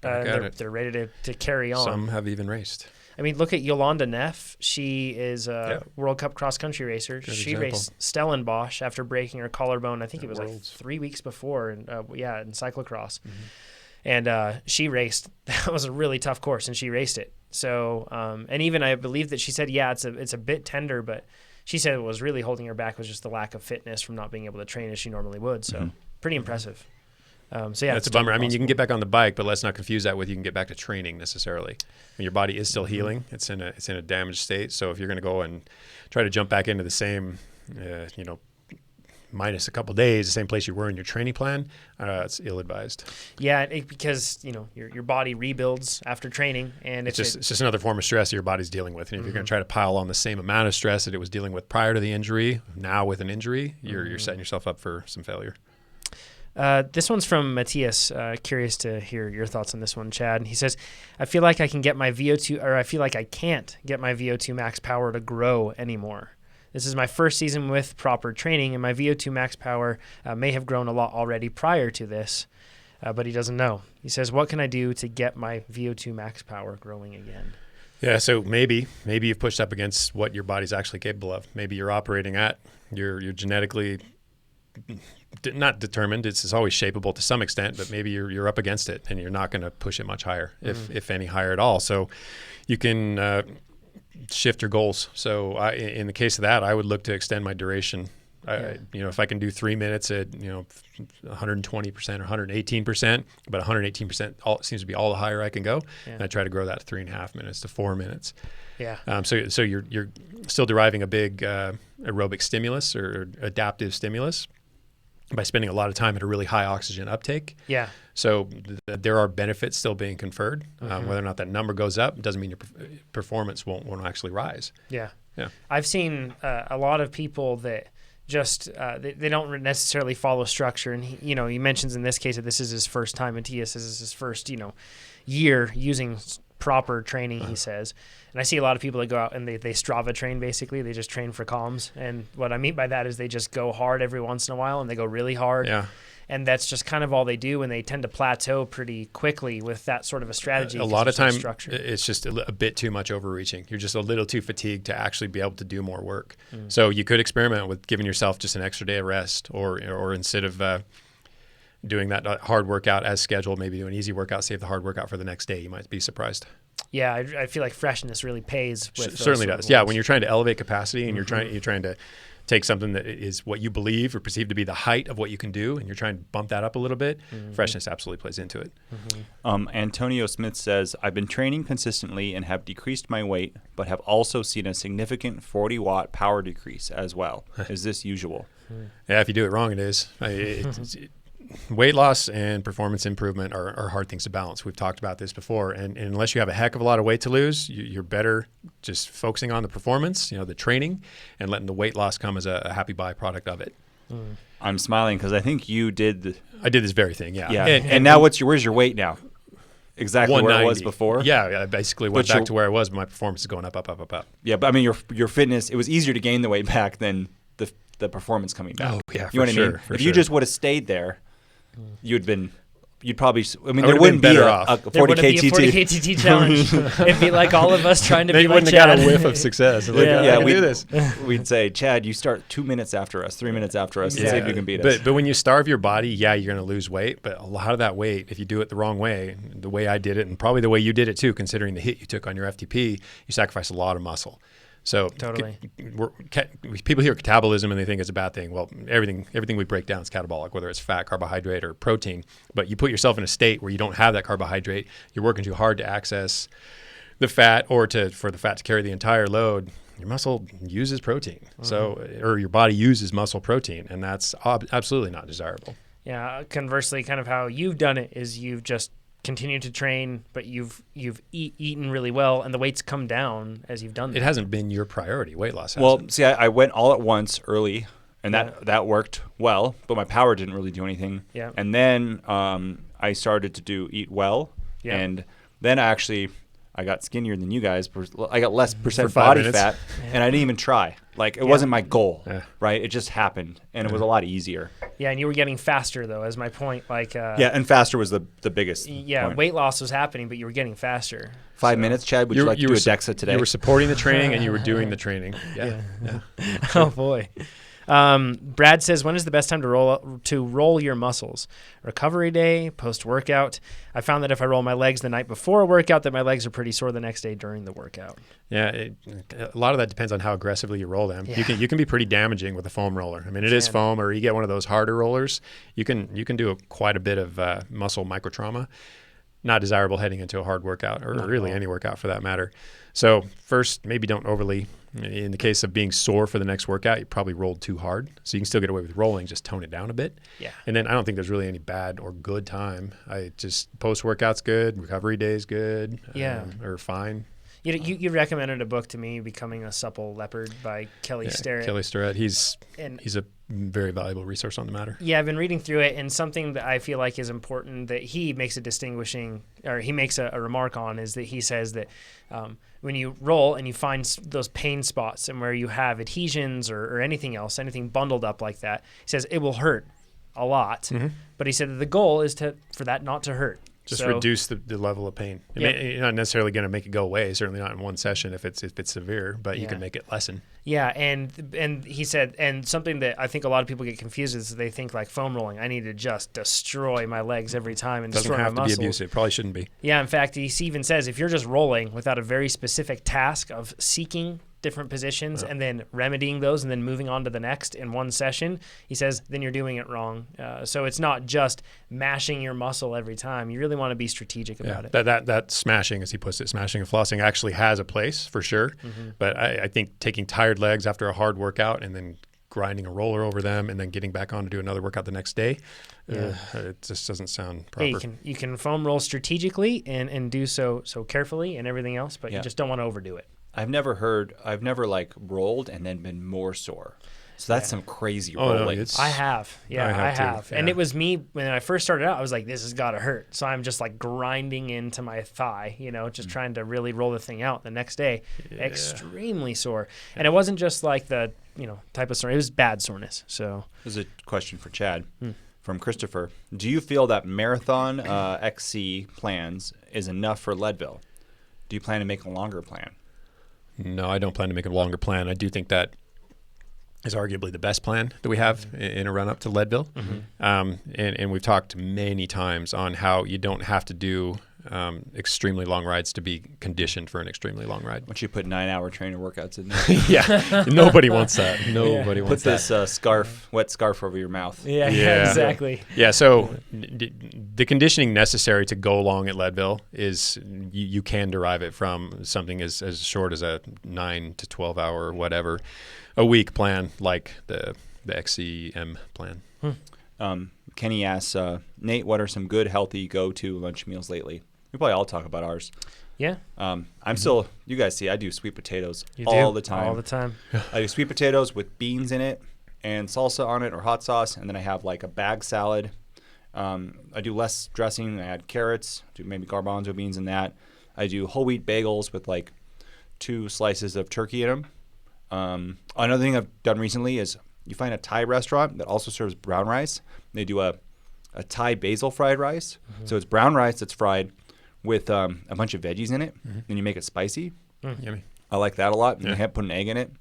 They're ready to carry on. Some have even raced. I mean, look at Yolanda Neff. She is a World Cup cross country racer. She raced Stellenbosch after breaking her collarbone. I think it was like 3 weeks before, in cyclocross. And she raced. That was a really tough course, and she raced it. So, and even I believe that she said, it's a bit tender, but she said what was really holding her back was just the lack of fitness from not being able to train as she normally would. So, pretty impressive. It's a bummer. I mean, you can get back on the bike, but let's not confuse that with you can get back to training necessarily. I mean, your body is still healing. It's in a damaged state. So if you're going to go and try to jump back into the same, minus a couple of days, the same place you were in your training plan, it's ill-advised. Yeah, because your body rebuilds after training, and it's just another form of stress that your body's dealing with. And if you're going to try to pile on the same amount of stress that it was dealing with prior to the injury, now with an injury, you're setting yourself up for some failure. This one's from Matthias. Curious to hear your thoughts on this one, Chad. He says, I feel like I can't get my VO2 max power to grow anymore. This is my first season with proper training, and my VO2 max power may have grown a lot already prior to this, but he doesn't know. He says, what can I do to get my VO2 max power growing again? Yeah, so maybe you've pushed up against what your body's actually capable of. Maybe you're operating at, you're genetically not determined. It's always shapeable to some extent, but maybe you're up against it and you're not going to push it much higher, if any higher at all. So you can shift your goals. So in the case of that, I would look to extend my duration. If I can do 3 minutes at 120% or 118%, but 118% seems to be all the higher I can go. Yeah. And I try to grow that to 3.5 minutes to 4 minutes. Yeah. So you're still deriving a big aerobic stimulus or adaptive stimulus by spending a lot of time at a really high oxygen uptake. Yeah. So there are benefits still being conferred. Whether or not that number goes up doesn't mean your performance won't actually rise. Yeah. Yeah. I've seen a lot of people that just they don't necessarily follow structure, and he mentions in this case that this is his first time, and Matthias is his first year using proper training, he says. And I see a lot of people that go out and they Strava train, basically. They just train for comms. And what I mean by that is they just go hard every once in a while, and they go really hard. Yeah. And that's just kind of all they do, and they tend to plateau pretty quickly with that sort of a strategy. A lot of time, it's just a bit too much overreaching. You're just a little too fatigued to actually be able to do more work. So you could experiment with giving yourself just an extra day of rest, or instead of doing that hard workout as scheduled, maybe do an easy workout, save the hard workout for the next day. You might be surprised. Yeah, I feel like freshness really pays. Certainly does. Yeah, when you're trying to elevate capacity and you're trying to take something that is what you believe or perceive to be the height of what you can do, and you're trying to bump that up a little bit, freshness absolutely plays into it. Antonio Smith says, I've been training consistently and have decreased my weight, but have also seen a significant 40-watt power decrease as well. Is this usual? Yeah, if you do it wrong, it is. Weight loss and performance improvement are hard things to balance. We've talked about this before, and unless you have a heck of a lot of weight to lose, you're better just focusing on the performance, the training, and letting the weight loss come as a happy byproduct of it. I'm smiling because I think you did. I did this very thing, yeah. And now where's your weight now? Exactly where it was before? Yeah, I basically went back to where I was, but my performance is going up. Yeah, but I mean, your fitness, it was easier to gain the weight back than the performance coming back. Oh, yeah, you know what I mean? If you just would have stayed there, you'd probably, there wouldn't be a 40K TT challenge. It'd be like all of us trying to be like Chad. They wouldn't have got a whiff of success. We do this. We'd say, Chad, you start 2 minutes after us, 3 minutes after us, and see if you can beat us. But when you starve your body, you're going to lose weight. But a lot of that weight, if you do it the wrong way, the way I did it, and probably the way you did it too, considering the hit you took on your FTP, you sacrifice a lot of muscle. So totally, people hear catabolism and they think it's a bad thing. Well, everything we break down is catabolic, whether it's fat, carbohydrate, or protein. But you put yourself in a state where you don't have that carbohydrate, you're working too hard to access the fat, or for the fat to carry the entire load. Your muscle uses protein, or your body uses muscle protein, and that's absolutely not desirable. Yeah. Conversely, kind of how you've done it is you've just continue to train, but you've eaten really well, and the weight's come down as you've done that. It hasn't been your priority, weight loss hasn't. Well, see, I went all at once early, and that worked well, but my power didn't really do anything. Yeah. And then I started to eat well, and then I got skinnier than you guys. I got less percent body fat, and I didn't even try. It wasn't my goal, right? It just happened, and it was a lot easier. Yeah, and you were getting faster, though, as my point. And faster was the biggest point. Weight loss was happening, but you were getting faster. 5 minutes, Chad? Would you like to do a DEXA today? You were supporting the training, and you were doing the training. Yeah. Oh, boy. Brad says, when is the best time to roll your muscles? Recovery day, post-workout. I found that if I roll my legs the night before a workout, that my legs are pretty sore the next day during the workout. Yeah, a lot of that depends on how aggressively you roll them. Yeah. You can be pretty damaging with a foam roller. I mean, it is foam, or you get one of those harder rollers. You can do quite a bit of muscle microtrauma. Not desirable heading into a hard workout, or really any workout for that matter. So first, maybe don't overly. In the case of being sore for the next workout, you probably rolled too hard. So you can still get away with rolling, just tone it down a bit. Yeah. And then I don't think there's really any bad or good time. Post-workout's good, recovery day's good, or fine. You recommended a book to me, Becoming a Supple Leopard by Kelly Starrett. Kelly Starrett. He's a very valuable resource on the matter. Yeah, I've been reading through it, and something that I feel like is important that he makes a remark on is that he says that when you roll and you find those pain spots and where you have adhesions or anything else, anything bundled up like that, he says it will hurt a lot. But he said that the goal is for that not to hurt. Just reduce the level of pain. You're not necessarily going to make it go away. Certainly not in one session if it's severe, but you can make it lessen. Yeah, and he said, and something that I think a lot of people get confused is they think like foam rolling. I need to just destroy my legs every time and destroy my muscles. Doesn't have to be abusive. Probably shouldn't be. Yeah, in fact, he even says if you're just rolling without a very specific task of seeking different positions and then remedying those and then moving on to the next in one session, he says, then you're doing it wrong. So it's not just mashing your muscle every time. You really want to be strategic about it. That smashing, as he puts it, smashing and flossing actually has a place for sure. But I think taking tired legs after a hard workout and then grinding a roller over them and then getting back on to do another workout the next day, it just doesn't sound proper. Hey, you can foam roll strategically and do so carefully and everything else, but you just don't want to overdo it. I've never like rolled and then been more sore. So that's some crazy rolling. No, I have. Yeah, I have. Yeah. And it was me when I first started out, I was like, this has got to hurt. So I'm just like grinding into my thigh, just trying to really roll the thing out. The next day, extremely sore. And it wasn't just like the, type of soreness. It was bad soreness. So There's a question for Chad from Christopher. Do you feel that Marathon XC plans is enough for Leadville? Do you plan to make a longer plan? No, I don't plan to make a longer plan. I do think that is arguably the best plan that we have in a run up to Leadville. And we've talked many times on how you don't have to do extremely long rides to be conditioned for an extremely long ride. Once you put 9-hour trainer workouts in there. Yeah, nobody wants that. Nobody wants that. Put this wet scarf over your mouth. Yeah, exactly. Yeah, so the conditioning necessary to go long at Leadville is you can derive it from something as short as a 9 to 12 hour whatever a week plan, like the XCM plan. Kenny asks, Nate, what are some good, healthy go-to lunch meals lately? We probably all talk about ours. Yeah. You guys see, I do sweet potatoes all the time. All the time. I do sweet potatoes with beans in it and salsa on it or hot sauce, and then I have like a bag salad. I do less dressing. I add carrots, do maybe garbanzo beans in that. I do whole wheat bagels with like 2 slices of turkey in them. Another thing I've done recently is you find a Thai restaurant that also serves brown rice. They do a Thai basil fried rice. So it's brown rice that's fried with a bunch of veggies in it. Then you make it spicy. Yummy. I like that a lot. And you put an egg in it.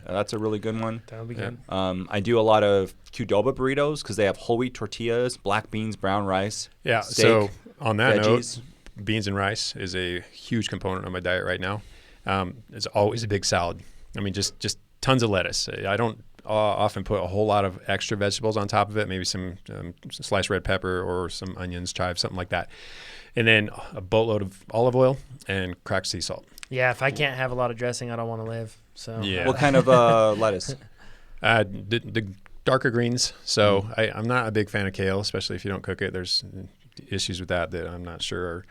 That's a really good one. That would be good. I do a lot of Qdoba burritos because they have whole wheat tortillas, black beans, brown rice, steak, so on that veggies. Note, beans and rice is a huge component of my diet right now. It's always a big salad. I mean, just tons of lettuce. I don't often put a whole lot of extra vegetables on top of it, maybe some sliced red pepper or some onions, chives, something like that. And then a boatload of olive oil and cracked sea salt. Yeah, if I can't have a lot of dressing, I don't want to live. So yeah. What kind of lettuce? The darker greens. So I'm not a big fan of kale, especially if you don't cook it. There's issues with that I'm not sure are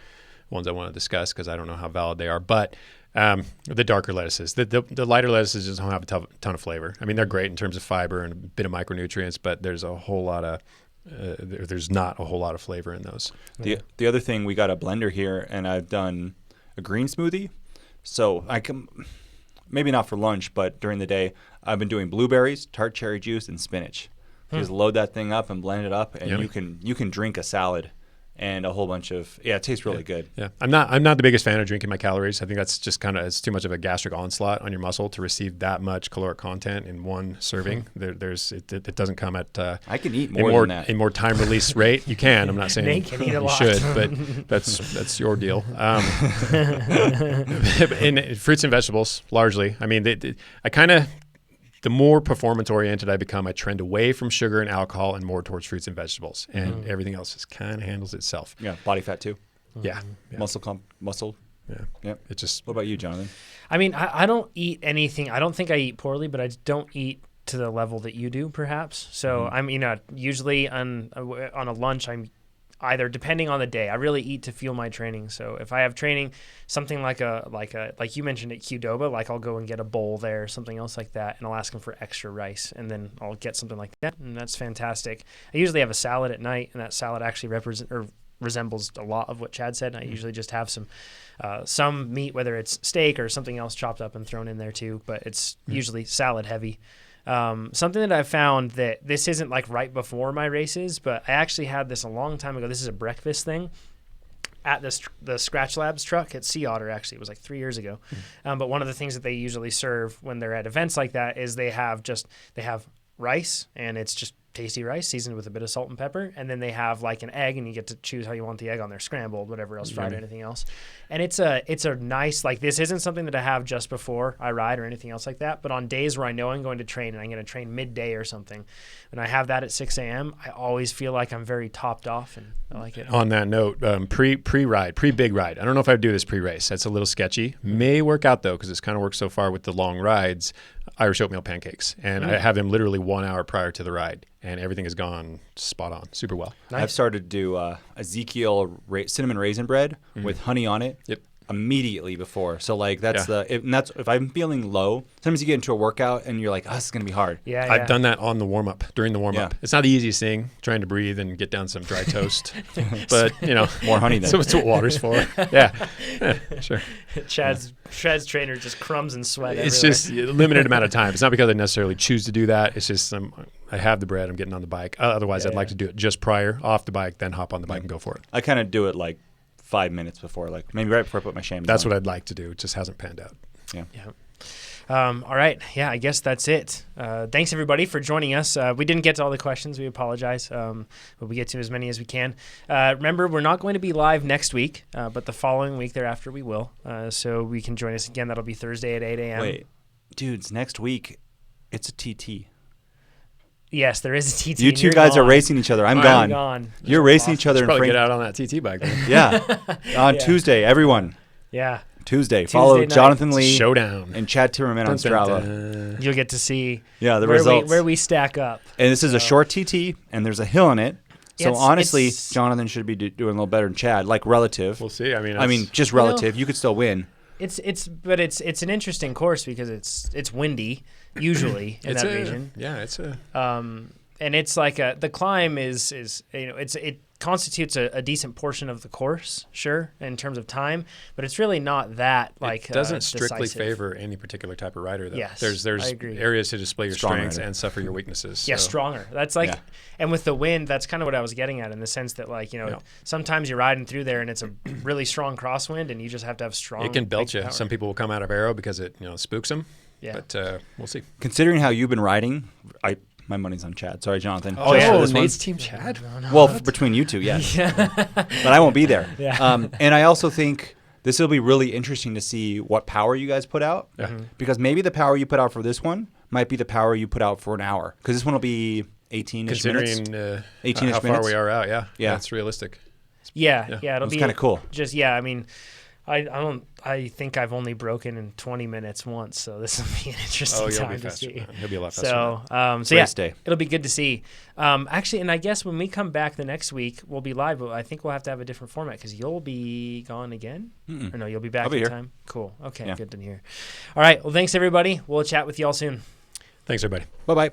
ones I want to discuss because I don't know how valid they are. But the darker lettuces, the lighter lettuces just don't have a ton of flavor. I mean, they're great in terms of fiber and a bit of micronutrients, but there's a whole lot of there's not a whole lot of flavor in those. The other thing, we got a blender here, and I've done a green smoothie. So I can, maybe not for lunch, but during the day, I've been doing blueberries, tart cherry juice, and spinach. You just load that thing up and blend it up, and you can drink a salad and a whole bunch of it tastes really good. Yeah, I'm not the biggest fan of drinking my calories. I think that's just it's too much of a gastric onslaught on your muscle to receive that much caloric content in one serving. It doesn't come at I can eat more than that. A more time release rate. You can. I'm not saying Nate can eat a lot. Should, but that's your deal. In fruits and vegetables, largely. I mean, the more performance-oriented I become, I trend away from sugar and alcohol and more towards fruits and vegetables. And everything else just kind of handles itself. Yeah, body fat too. Yeah. Muscle. Yeah. It just. What about you, Jonathan? I mean, I don't eat anything. I don't think I eat poorly, but I don't eat to the level that you do, perhaps. So, I mean, usually on a lunch, either depending on the day. I really eat to fuel my training. So if I have training, something like you mentioned at Qdoba, like I'll go and get a bowl there, something else like that, and I'll ask them for extra rice, and then I'll get something like that, and that's fantastic. I usually have a salad at night, and that salad actually resembles a lot of what Chad said. I usually just have some meat, whether it's steak or something else chopped up and thrown in there too, but it's usually salad heavy. Something that I've found that this isn't like right before my races, but I actually had this a long time ago. This is a breakfast thing at the Scratch Labs truck at Otter. Actually, it was like 3 years ago. But one of the things that they usually serve when they're at events like that is they have rice, and it's just tasty rice seasoned with a bit of salt and pepper, and then they have like an egg, and you get to choose how you want the egg on there, scrambled, whatever else, fried, anything else. And it's a nice, like, this isn't something that I have just before I ride or anything else like that, but on days where I know I'm going to train and I'm going to train midday or something, and I have that at 6 a.m., I always feel like I'm very topped off, and I like it. On that note, pre-ride, pre-big ride, I don't know if I would do this pre-race. That's a little sketchy. May work out though, because it's kind of worked so far with the long rides. Irish oatmeal pancakes, and I have them literally 1 hour prior to the ride, and everything has gone spot on, super well. Nice. I've started to do Ezekiel cinnamon raisin bread with honey on it. Yep. Immediately before. So like that's if I'm feeling low, sometimes you get into a workout and you're like, oh, this is gonna be hard. Yeah. I've done that on the warm up, during the warm up. It's not the easiest thing, trying to breathe and get down some dry toast. But more honey then. So it's what water's for. Yeah, sure. Chad's trainer just crumbs and sweat. It's everywhere. just a limited amount of time. It's not because I necessarily choose to do that. It's just I have the bread, I'm getting on the bike. Otherwise, I'd like to do it just prior, off the bike, then hop on the bike and go for it. I kind of do it like 5 minutes before, like maybe right before I put my chamois That's on. what I'd like to do. It just hasn't panned out. Yeah. All right. Yeah, I guess that's it. Thanks, everybody, for joining us. We didn't get to all the questions. We apologize, but we get to as many as we can. Remember, we're not going to be live next week, but the following week thereafter we will. So we can join us again. That'll be Thursday at 8 a.m. Wait, dudes, next week, it's a TT. Yes, there is a TT. You two guys are racing each other. I'm gone. gone. You're racing each other. Probably get out on that TT bike then. Yeah. On Tuesday, everyone. Yeah. Tuesday. Follow night. Jonathan Lee Showdown and Chad Timmerman on Strava. You'll get to see the results. where we stack up. And this is a short TT, and there's a hill in it. So honestly, Jonathan should be doing a little better than Chad, like relative. We'll see. I mean, just relative. You could still win. It's an interesting course because it's windy usually in that region. Yeah, it's a. And it's like the climb is it constitutes a decent portion of the course, sure, in terms of time, but it's really not that like it doesn't strictly decisive. favor any particular type of rider though. Yes, there's I agree. areas to display your Strong strengths rider. and suffer your weaknesses. Yeah, so. stronger. That's like, and with the wind, that's kind of what I was getting at in the sense that like sometimes you're riding through there and it's a really strong crosswind and you just have to have strong. It can belt you. power. Some people will come out of arrow because it spooks them. Yeah. But we'll see. Considering how you've been riding, my money's on Chad. Sorry, Jonathan. Oh, yeah. This one. Nate's team Chad. Well, between you two, yes. But I won't be there. Yeah. And I also think this will be really interesting to see what power you guys put out. Yeah. Because maybe the power you put out for this one might be the power you put out for an hour. Because this one will be 18-ish minutes. Considering 18-ish how far minutes. we are out, Yeah. That's realistic. Yeah, it'll It's be kind of cool. Just I mean, I think I've only broken in 20 minutes once, so this will be an interesting You'll time be to faster. see. He'll be a lot faster. So Race day. it'll be good to see. Actually, and I guess when we come back the next week, we'll be live, but I think we'll have to have a different format because you'll be gone again. Or no, you'll be back I'll be in here. time. Cool. Okay, Yeah. good to hear. All right. Well, thanks everybody. We'll chat with you all soon. Thanks, everybody. Bye-bye.